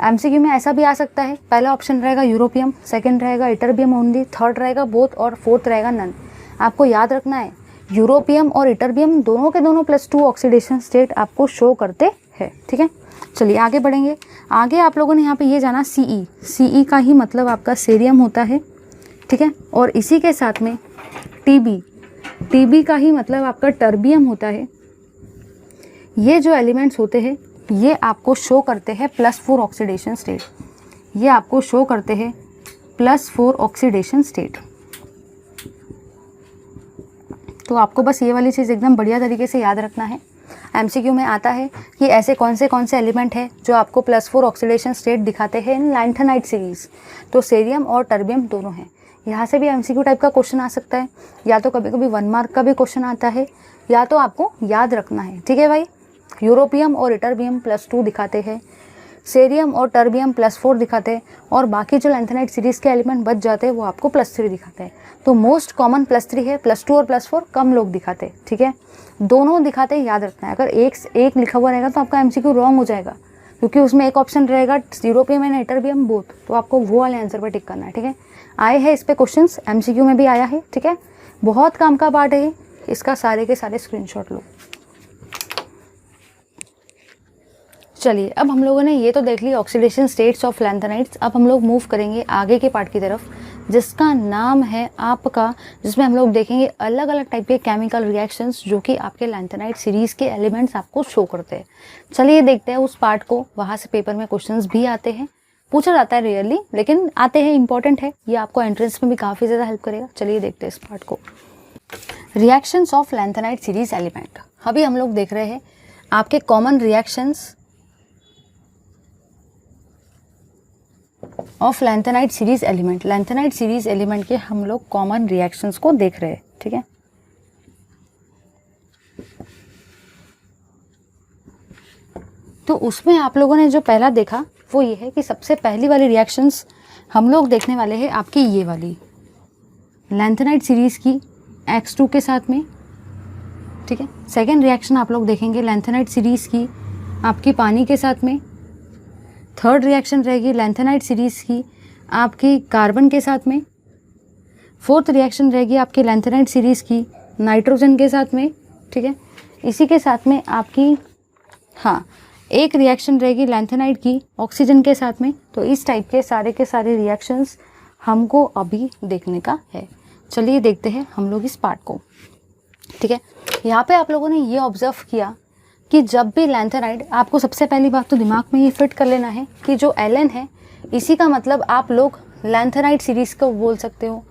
MCQ में ऐसा भी आ सकता है, पहला ऑप्शन रहेगा यूरोपियम, सेकंड रहेगा इटरबियम ओनली, थर्ड रहेगा बोथ और फोर्थ रहेगा नन। आपको याद रखना है यूरोपियम और इटरबियम दोनों के दोनों +2 ऑक्सीडेशन स्टेट आपको शो करते हैं। ठीक है, चलिए आगे बढ़ेंगे। आगे आप लोगों ने यहाँ पे ये जाना CE का ही मतलब आपका सेरियम होता है। ठीक है, और इसी के साथ में TB का ही मतलब आपका टर्बियम होता है। ये जो एलिमेंट्स होते हैं ये आपको शो करते हैं +4 ऑक्सीडेशन स्टेट, ये आपको शो करते हैं +4 ऑक्सीडेशन स्टेट। तो आपको बस ये वाली चीज़ एकदम बढ़िया तरीके से याद रखना है। MCQ में आता है कि ऐसे कौन से एलिमेंट है जो आपको +4 ऑक्सीडेशन स्टेट दिखाते हैं इन लैंथेनाइड सीरीज। तो सेरियम और टर्बियम दोनों हैं। यहाँ से भी MCQ टाइप का क्वेश्चन आ सकता है, या तो कभी कभी 1 मार्क का भी क्वेश्चन आता है, या तो आपको याद रखना है। ठीक है भाई, यूरोपियम और इटरबियम +2 दिखाते हैं, सेरियम और टर्बियम +4 दिखाते हैं, और बाकी जो लैंथेनाइड सीरीज़ के एलिमेंट बच जाते हैं वो आपको +3 दिखाते हैं। तो मोस्ट कॉमन +3 है, +2 और +4 कम लोग दिखाते हैं। ठीक है, दोनों दिखाते हैं, याद रखना है। अगर एक लिखा हुआ रहेगा तो आपका MCQ रॉन्ग हो जाएगा, क्योंकि उसमें एक ऑप्शन रहेगा यूरोपियम एंड इटरबियम बोथ, तो आपको वो वाले आंसर पर टिक करना है। ठीक है, आए हैं इस पर क्वेश्चन, MCQ में भी आया है। ठीक है, बहुत काम का पार्ट है, इसका सारे के सारे स्क्रीनशॉट लो। चलिए, अब हम लोगों ने ये तो देख ली ऑक्सीडेशन स्टेट्स ऑफ लैंथेनाइड्स। अब हम लोग मूव करेंगे आगे के पार्ट की तरफ, जिसका नाम है आपका, जिसमें हम लोग देखेंगे अलग अलग टाइप के केमिकल रिएक्शंस जो कि आपके लैंथेनाइड सीरीज के एलिमेंट्स आपको शो करते हैं। चलिए देखते हैं उस पार्ट को। वहाँ से पेपर में क्वेश्चंस भी आते हैं, पूछा जाता है रेयरली, लेकिन आते हैं, इंपॉर्टेंट है ये, आपको एंट्रेंस में भी काफ़ी ज़्यादा हेल्प करेगा। चलिए देखते हैं इस पार्ट को। Reactions of lanthanide series element. अभी हम लोग देख रहे हैं आपके common reactions of lanthanide series element. Lanthanide series element के हम लोग कॉमन रिएक्शंस को देख रहे हैं, ठीक है। तो उसमें आप लोगों ने जो पहला देखा वो ये है कि सबसे पहली वाली रिएक्शंस हम लोग देखने वाले हैं आपकी ये वाली लैंथेनाइड सीरीज की X2 के साथ में, ठीक है। सेकेंड रिएक्शन आप लोग देखेंगे लैंथेनाइड सीरीज की आपकी पानी के साथ में। थर्ड रिएक्शन रहेगी लैंथेनाइड सीरीज की आपकी कार्बन के साथ में। फोर्थ रिएक्शन रहेगी आपकी लैंथेनाइड सीरीज की नाइट्रोजन के साथ में, ठीक है। इसी के साथ में आपकी एक रिएक्शन रहेगी लैंथेनाइड की ऑक्सीजन के साथ में। तो इस टाइप के सारे रिएक्शंस हमको अभी देखने का है। चलिए देखते हैं हम लोग इस पार्ट को, ठीक है। यहाँ पे आप लोगों ने ये ऑब्जर्व किया कि जब भी लैंथेनाइड, आपको सबसे पहली बात तो दिमाग में ये फिट कर लेना है कि जो एलन है इसी का मतलब आप लोग लैंथेनाइड सीरीज को बोल सकते हो,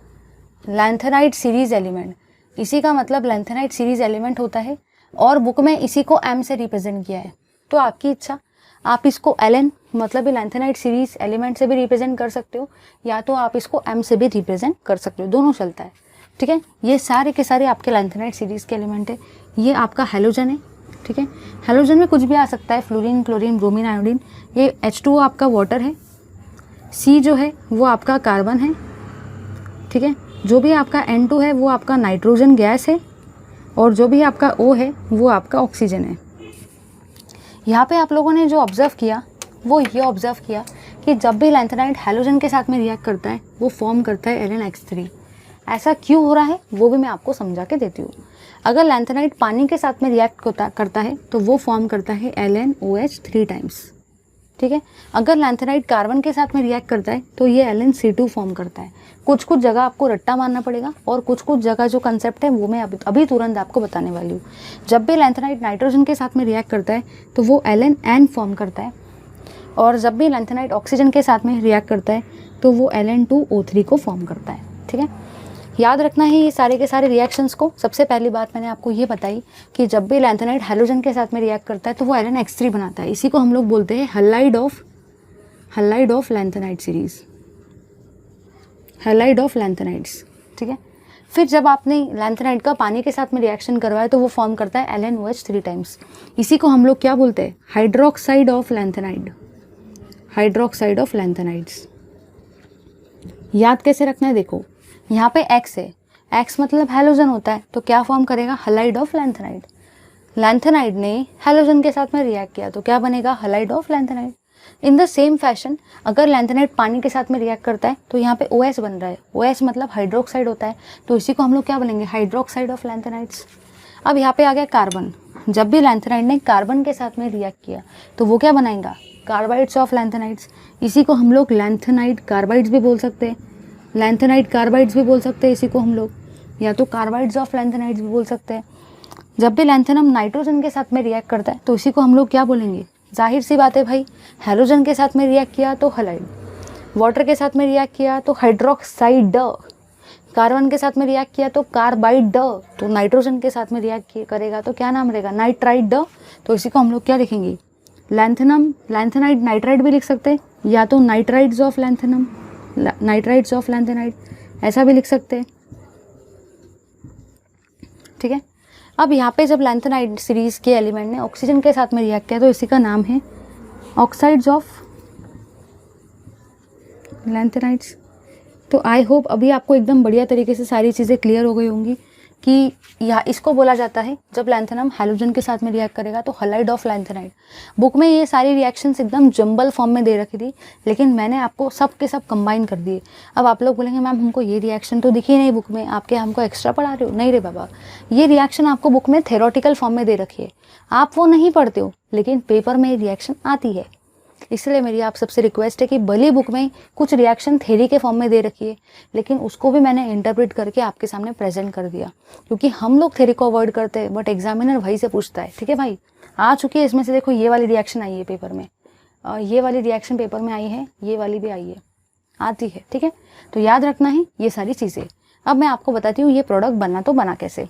लैंथेनाइड सीरीज एलिमेंट, इसी का मतलब लैंथेनाइड सीरीज एलिमेंट होता है। और बुक में इसी को एम से रिप्रेजेंट किया है, तो आपकी इच्छा, आप इसको एलन मतलब लैंथेनाइड सीरीज एलिमेंट से भी रिप्रेजेंट कर सकते हो, या तो आप इसको एम से भी रिप्रेजेंट कर सकते हो, दोनों चलता है, ठीक है। ये सारे के सारे आपके लैंथेनाइड सीरीज के एलिमेंट है। ये आपका हेलोजन है, ठीक है। हेलोजन में कुछ भी आ सकता है, फ्लोरीन, क्लोरीन, ब्रोमीन, आयोडीन। ये H2O आपका वाटर है, C जो है वो आपका कार्बन है, ठीक है। जो भी आपका N2 है वो आपका नाइट्रोजन गैस है, और जो भी आपका O है वो आपका ऑक्सीजन है। यहाँ पे आप लोगों ने जो ऑब्जर्व किया वो ये ऑब्जर्व किया कि जब भी लैंथेनाइड हेलोजन के साथ में रिएक्ट करता है वो फॉर्म करता है LnX3। ऐसा क्यों हो रहा है वो भी मैं आपको समझा के देती हूँ। अगर लैंथेनाइड पानी के साथ में रिएक्ट करता है तो वो फॉर्म करता है LnOH 3 टाइम्स, ठीक है। अगर लैंथेनाइड कार्बन के साथ में रिएक्ट करता है तो ये LnC2 फॉर्म करता है। कुछ जगह आपको रट्टा मारना पड़ेगा, और कुछ जगह जो कंसेप्ट है वो मैं अभी तुरंत आपको बताने वाली हूँ। जब भी लैंथेनाइड नाइट्रोजन के साथ में रिएक्ट करता है तो वो Ln फॉर्म करता है, और जब भी लैंथेनाइड ऑक्सीजन के साथ में रिएक्ट करता है तो वो Ln2O3 को फॉर्म करता है, ठीक है। याद रखना है ये सारे के सारे रिएक्शंस को। सबसे पहली बात मैंने आपको ये बताई कि जब भी लैंथेनाइड हेलोजन के साथ में रिएक्ट करता है तो वो LnX3 बनाता है। इसी को हम लोग बोलते हैं halide of lanthanide series, halide of lanthanides, ठीक है। फिर जब आपने लैंथेनाइड का पानी के साथ में रिएक्शन करवाया तो वो फॉर्म करता है LnOH 3 टाइम्स। इसी को हम लोग क्या बोलते हैं, hydroxide of lanthanide, hydroxide of lanthanides. याद कैसे रखना है, देखो यहाँ पे X है, X मतलब हेलोजन होता है, तो क्या फॉर्म करेगा, हैलाइड ऑफ लैंथेनाइड। लैंथेनाइड ने हेलोजन के साथ में रिएक्ट किया तो क्या बनेगा, halide of lanthanide. In the same fashion अगर लैंथेनाइड पानी के साथ में रिएक्ट करता है तो यहाँ पे OH बन रहा है, OH मतलब हाइड्रोक्साइड होता है, तो इसी को हम लोग क्या बोलेंगे, हाइड्रोक्साइड ऑफ लैंथेनाइड्स। अब यहाँ पे आ गया कार्बन। जब भी लैंथेनाइड ने कार्बन के साथ में रिएक्ट किया तो वो क्या बनाएगा, कार्बाइड्स ऑफ लैंथेनाइड्स। इसी को हम लोग लैंथेनाइड कार्बाइड्स भी बोल सकते हैं, लैंथेनाइड कार्बाइड्स भी बोल सकते हैं इसी को हम लोग, या तो कार्बाइड्स ऑफ लैंथेनाइड्स भी बोल सकते हैं। जब भी लैंथेनम नाइट्रोजन के साथ में रिएक्ट करता है तो इसी को हम लोग क्या बोलेंगे, जाहिर सी बात है भाई, हेलोजन के साथ में रिएक्ट किया तो हैलाइड, वाटर के साथ में रिएक्ट किया तो हाइड्रोक्साइड, कार्बन के साथ में रिएक्ट किया तो कार्बाइड, तो नाइट्रोजन के साथ में रिएक्ट करेगा तो क्या नाम रहेगा, नाइट्राइड। तो इसी को हम लोग क्या लिखेंगे, लैंथेनम, लैंथेनाइड नाइट्राइड भी लिख सकते हैं, या तो nitrides of lanthanum, nitrides of lanthanide, ऐसा भी लिख सकते हैं, ठीक है। अब यहाँ पे जब लैंथेनाइड सीरीज के एलिमेंट ने ऑक्सीजन के साथ में रिएक्ट किया तो इसी का नाम है ऑक्साइड्स ऑफ लैंथेनाइड्स। तो आई होप अभी आपको एकदम बढ़िया तरीके से सारी चीज़ें क्लियर हो गई होंगी। कि या इसको बोला जाता है जब लैंथेनम हैलोजन के साथ में रिएक्ट करेगा तो हलाइड ऑफ लैंथेनाइड। बुक में ये सारी रिएक्शंस एकदम जंबल फॉर्म में दे रखी थी, लेकिन मैंने आपको सब के सब कंबाइन कर दिए। अब आप लोग बोलेंगे मैम हमको ये रिएक्शन तो दिखी नहीं बुक में, आप क्या हमको एक्स्ट्रा पढ़ा रहे हो? नहीं रे बाबा, ये रिएक्शन आपको बुक में थेरोटिकल फॉर्म में दे रखी है, आप वो नहीं पढ़ते हो, लेकिन पेपर में रिएक्शन आती है। इसलिए मेरी आप सबसे रिक्वेस्ट है कि भले बुक में कुछ रिएक्शन थ्योरी के फॉर्म में दे रखी है, लेकिन उसको भी मैंने इंटरप्रेट करके आपके सामने प्रेजेंट कर दिया, क्योंकि हम लोग थ्योरी को अवॉइड करते हैं बट एग्जामिनर वही से पूछता है। ठीक है भाई, आ चुकी है इसमें से, देखो ये वाली रिएक्शन आई है पेपर में, ये वाली रिएक्शन पेपर में आई है, ये वाली भी आई है, आती है। ठीक है, तो याद रखना है ये सारी चीज़ें। अब मैं आपको बताती हूँ ये प्रोडक्ट बनना तो बना कैसे।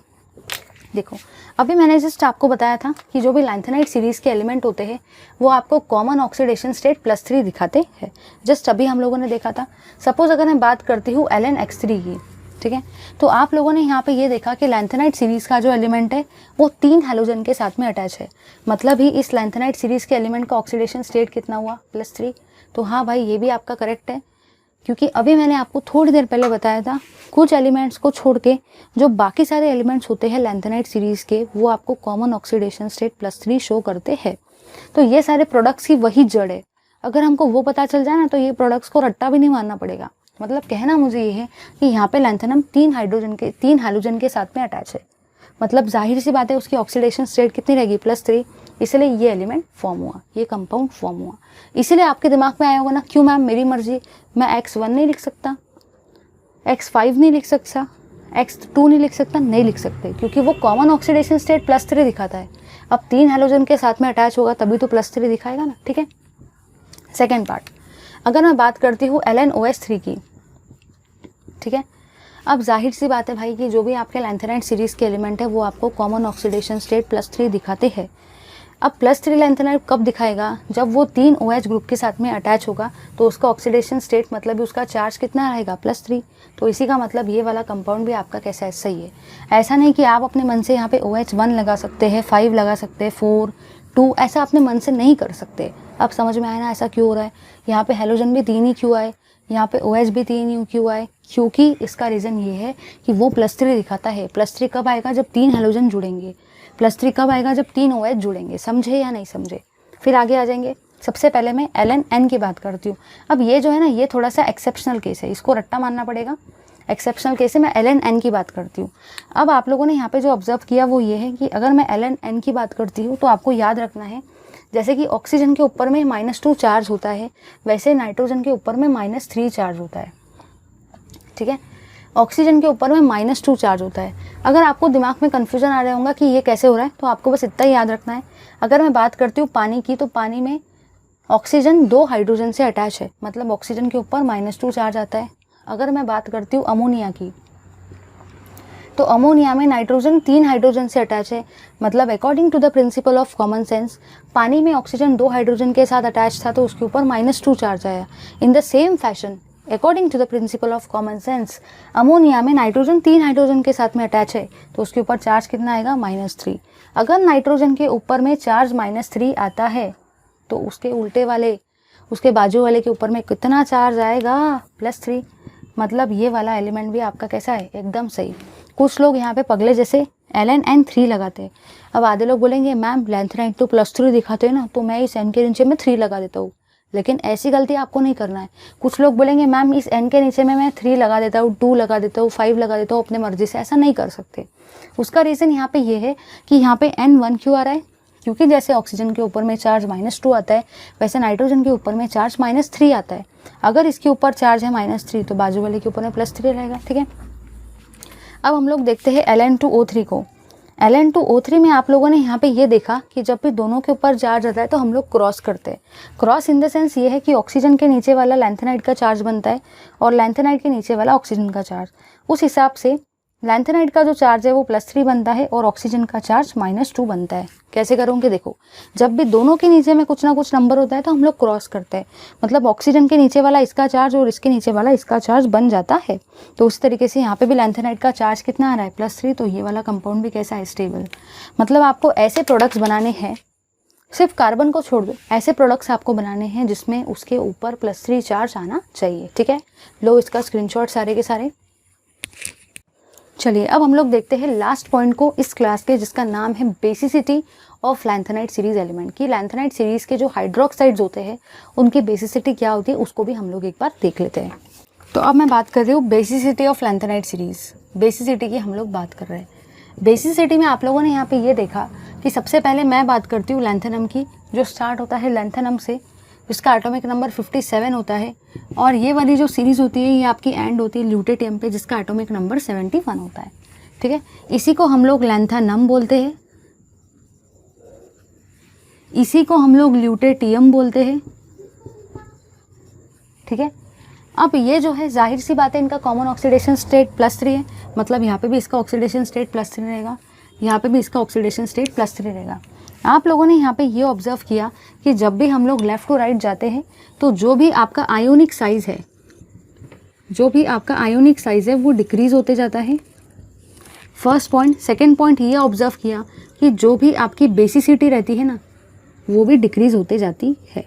देखो, अभी मैंने जस्ट आपको बताया था कि जो भी लैंथेनाइड सीरीज़ के एलिमेंट होते हैं वो आपको कॉमन ऑक्सीडेशन स्टेट +3 दिखाते हैं। जस्ट अभी हम लोगों ने देखा था। सपोज अगर मैं बात करती हूँ LnX3 की, ठीक है, तो आप लोगों ने यहाँ पे ये देखा कि लैंथेनाइड सीरीज़ का जो एलिमेंट है वो 3 हैलोजन के साथ में अटैच है, मतलब ही इस लैंथेनाइड सीरीज़ के एलिमेंट का ऑक्सीडेशन स्टेट कितना हुआ? +3। तो हाँ भाई, ये भी आपका करेक्ट है, क्योंकि अभी मैंने आपको थोड़ी देर पहले बताया था कुछ एलिमेंट्स को छोड़ के जो बाकी सारे एलिमेंट्स होते हैं लैंथेनाइड सीरीज़ के वो आपको कॉमन ऑक्सीडेशन स्टेट +3 शो करते हैं। तो ये सारे प्रोडक्ट्स की वही जड़ है। अगर हमको वो पता चल जाए ना तो ये प्रोडक्ट्स को रट्टा भी नहीं मारना पड़ेगा। मतलब कहना मुझे ये है कि यहाँ पे लैंथेनम 3 हैलोजन के साथ में अटैच है, मतलब जाहिर सी बात है उसकी ऑक्सीडेशन स्टेट कितनी रहेगी? +3। इसलिए ये एलिमेंट फॉर्म हुआ, ये कंपाउंड फॉर्म हुआ। इसीलिए आपके दिमाग में आया होगा ना, क्यों मैम मेरी मर्जी, मैं X1 नहीं लिख सकता, X5 नहीं लिख सकता, X2 नहीं लिख सकता? नहीं लिख सकते, क्योंकि वो कॉमन ऑक्सीडेशन स्टेट +3 दिखाता है। अब 3 हैलोजन के साथ में अटैच होगा तभी तो +3 दिखाएगा ना। ठीक है, सेकेंड पार्ट, अगर मैं बात करती हूँ LnOH3 की, ठीक है, अब जाहिर सी बात है भाई कि जो भी आपके लैंथेनाइड सीरीज़ के एलिमेंट है वो आपको कॉमन ऑक्सीडेशन स्टेट +3 दिखाते हैं। अब +3 लैंथेनाइड कब दिखाएगा? जब वो 3 OH ग्रुप के साथ में अटैच होगा तो उसका ऑक्सीडेशन स्टेट मतलब उसका चार्ज कितना रहेगा? +3। तो इसी का मतलब ये वाला कंपाउंड भी आपका कैसा है? सही है। ऐसा नहीं कि आप अपने मन से यहाँ पे OH1 लगा सकते हैं, 5 लगा सकते हैं, 4, 2, ऐसा अपने मन से नहीं कर सकते। अब समझ में आया ना ऐसा क्यों हो रहा है? यहाँ पे हैलोजन भी 3 ही क्यों आए, यहाँ पे OH भी 3 ही क्यों आए? क्योंकि इसका रीज़न ये है कि वो +3 दिखाता है। +3 कब आएगा? जब 3 हैलोजन जुड़ेंगे। +3 कब आएगा? जब 3 OH जुड़ेंगे। समझे या नहीं समझे? फिर आगे आ जाएंगे। सबसे पहले मैं LnN की बात करती हूँ। अब ये जो है ना, ये थोड़ा सा एक्सेप्शनल केस है, इसको रट्टा मानना पड़ेगा। एक्सेप्शनल केस है, मैं LnN की बात करती हूँ। अब आप लोगों ने यहाँ पे जो ऑब्जर्व किया वो ये है कि अगर मैं LnN की बात करती हूँ तो आपको याद रखना है, जैसे कि ऑक्सीजन के ऊपर में -2 चार्ज होता है, वैसे नाइट्रोजन के ऊपर में -3 चार्ज होता है। ठीक है, ऑक्सीजन के ऊपर में -2 चार्ज होता है। अगर आपको दिमाग में कन्फ्यूजन आ रहा होगा कि ये कैसे हो रहा है, तो आपको बस इतना ही याद रखना है। अगर मैं बात करती हूँ पानी की, तो पानी में ऑक्सीजन 2 हाइड्रोजन से अटैच है, मतलब ऑक्सीजन के ऊपर -2 चार्ज आता है। अगर मैं बात करती हूँ अमोनिया की, तो अमोनिया में नाइट्रोजन 3 हाइड्रोजन से अटैच है, मतलब according to the principle of common sense पानी में ऑक्सीजन 2 हाइड्रोजन के साथ अटैच था तो उसके ऊपर -2 चार्ज आया। In the same fashion according to the principle of common sense ammonia में नाइट्रोजन 3 हाइड्रोजन के साथ में अटैच है तो उसके ऊपर चार्ज कितना आएगा? -3। अगर नाइट्रोजन के ऊपर में चार्ज -3 आता है तो उसके उल्टे वाले, उसके बाजू वाले के ऊपर में कितना चार्ज आएगा? +3। मतलब ये वाला एलिमेंट भी आपका कैसा है? एकदम सही। कुछ लोग यहाँ पे पगले जैसे LnN3 लगाते हैं। अब आधे लोग बोलेंगे मैम लैंथेनाइड तो +3 दिखाते हैं ना, तो मैं इस N के नीचे में 3 लगा देता हूँ, लेकिन ऐसी गलती आपको नहीं करना है। कुछ लोग बोलेंगे मैम इस N के नीचे में मैं 3 लगा देता हूँ, 2 लगा देता हूँ, 5 लगा देता हूँ अपने मर्जी से, ऐसा नहीं कर सकते। उसका रीज़न यहाँ पे ये है कि यहाँ पे N1 क्यों आ रहा है? क्योंकि जैसे ऑक्सीजन के ऊपर में चार्ज -2 आता है, वैसे नाइट्रोजन के ऊपर में चार्ज -3 आता है। अगर इसके ऊपर चार्ज है -3 तो बाजू वाले के ऊपर में +3 रहेगा। ठीक है, अब हम लोग देखते हैं Ln2O3 को। Ln2O3 में आप लोगों ने यहाँ पे ये देखा कि जब भी दोनों के ऊपर चार्ज आता है तो हम लोग क्रॉस करते हैं। क्रॉस इन द सेंस ये है कि ऑक्सीजन के नीचे वाला लैंथेनाइड का चार्ज बनता है और लैंथेनाइड के नीचे वाला ऑक्सीजन का चार्ज। उस हिसाब से लैंथेनाइड का जो चार्ज है वो +3 बनता है और ऑक्सीजन का चार्ज -2 बनता है। कैसे करोगे? देखो, जब भी दोनों के नीचे में कुछ ना कुछ नंबर होता है तो हम लोग क्रॉस करते हैं, मतलब ऑक्सीजन के नीचे वाला इसका चार्ज और इसके नीचे वाला इसका चार्ज बन जाता है। तो उस तरीके से यहाँ पे भी लैंथेनाइड का चार्ज कितना आ रहा है? +3। तो ये वाला कंपाउंड भी कैसा है? स्टेबल। मतलब आपको ऐसे प्रोडक्ट्स बनाने हैं, सिर्फ कार्बन को छोड़ दो, ऐसे प्रोडक्ट्स आपको बनाने हैं जिसमें उसके ऊपर +3 चार्ज आना चाहिए। ठीक है, लो इसका स्क्रीनशॉट सारे के सारे। चलिए अब हम लोग देखते हैं लास्ट पॉइंट को इस क्लास के, जिसका नाम है basicity of lanthanide series element की। लैंथेनाइड सीरीज के जो हाइड्रोक्साइड्स होते हैं उनकी बेसिसिटी क्या होती है उसको भी हम लोग एक बार देख लेते हैं। तो अब मैं बात कर रही हूँ basicity of lanthanide series. Basicity की हम लोग बात कर रहे हैं। बेसिसिटी में आप लोगों ने यहाँ पे ये देखा कि सबसे पहले मैं बात करती हूँ लैंथेनम की, जो स्टार्ट होता है लैंथेनम से, जिसका एटॉमिक नंबर 57 होता है, और ये वाली जो सीरीज़ होती है ये आपकी एंड होती है ल्यूटेटियम पे, जिसका एटॉमिक नंबर 71 होता है। ठीक है, इसी को हम लोग लैंथेनम बोलते हैं, इसी को हम लोग ल्यूटेटियम बोलते हैं। ठीक है, अब ये जो है जाहिर सी बात है इनका कॉमन ऑक्सीडेशन स्टेट +3 है, मतलब यहाँ पे भी इसका ऑक्सीडेशन स्टेट +3 रहेगा, यहाँ पे भी इसका ऑक्सीडेशन स्टेट +3 रहेगा। आप लोगों ने यहाँ पे ये ऑब्जर्व किया कि जब भी हम लोग लेफ़्ट टू राइट जाते हैं तो जो भी आपका आयोनिक साइज़ है, जो भी आपका आयोनिक साइज़ है वो डिक्रीज़ होते जाता है। First point. सेकेंड पॉइंट ये ऑब्जर्व किया कि जो भी आपकी बेसिसिटी रहती है ना वो भी डिक्रीज़ होते जाती है।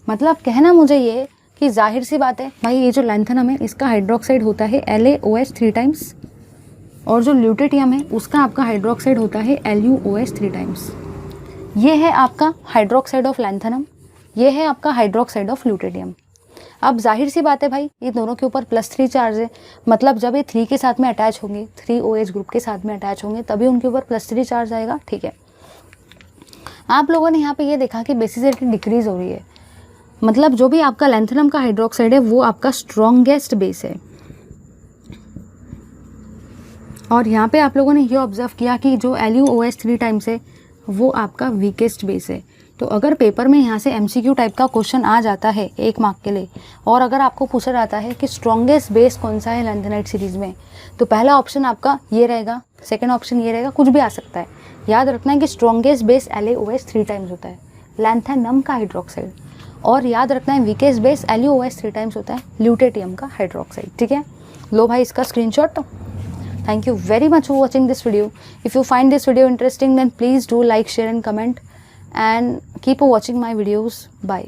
मतलब कहना मुझे ये कि जाहिर सी बात है भाई, ये जो लैंथेनम है इसका हाइड्रोक्साइड होता है LaOH 3 टाइम्स, और जो ल्यूटेटियम है उसका आपका हाइड्रोक्साइड होता है LuOH 3 टाइम्स। ये है आपका हाइड्रोक्साइड ऑफ लैंथेनम, ये है आपका हाइड्रोक्साइड ऑफ ल्यूटेटियम। अब जाहिर सी बात है भाई, ये दोनों के ऊपर +3 चार्ज है, मतलब जब ये 3 के साथ में अटैच होंगे, 3 OH ग्रुप के साथ में अटैच होंगे तभी उनके ऊपर +3 चार्ज आएगा। ठीक है, आप लोगों ने यहाँ पे ये देखा कि बेसिसिटी डिक्रीज हो रही है, मतलब जो भी आपका लैंथेनम का हाइड्रोक्साइड है वो आपका स्ट्रॉन्गेस्ट बेस है। और यहाँ पे आप लोगों ने ये ऑब्जर्व किया कि जो LuOH 3 टाइम्स है वो आपका वीकेस्ट बेस है। तो अगर पेपर में यहाँ से MCQ टाइप का क्वेश्चन आ जाता है 1 मार्क के लिए, और अगर आपको पूछा जाता है कि स्ट्रॉन्गेस्ट बेस कौन सा है लैंथेनाइड सीरीज़ में, तो पहला ऑप्शन आपका ये रहेगा, सेकेंड ऑप्शन ये रहेगा, कुछ भी आ सकता है। याद रखना है कि स्ट्रॉन्गेस्ट बेस LaOH 3 टाइम्स होता है, लैंथेनम का हाइड्रोक्साइड, और याद रखना है वीकेस्ट बेस LuOH 3 टाइम्स होता है ल्यूटेटियम का हाइड्रोक्साइड। ठीक है, लो भाई इसका screenshot. Thank you very much for watching this video. If you find this video interesting, then please do like, share and comment, and keep watching my videos. Bye.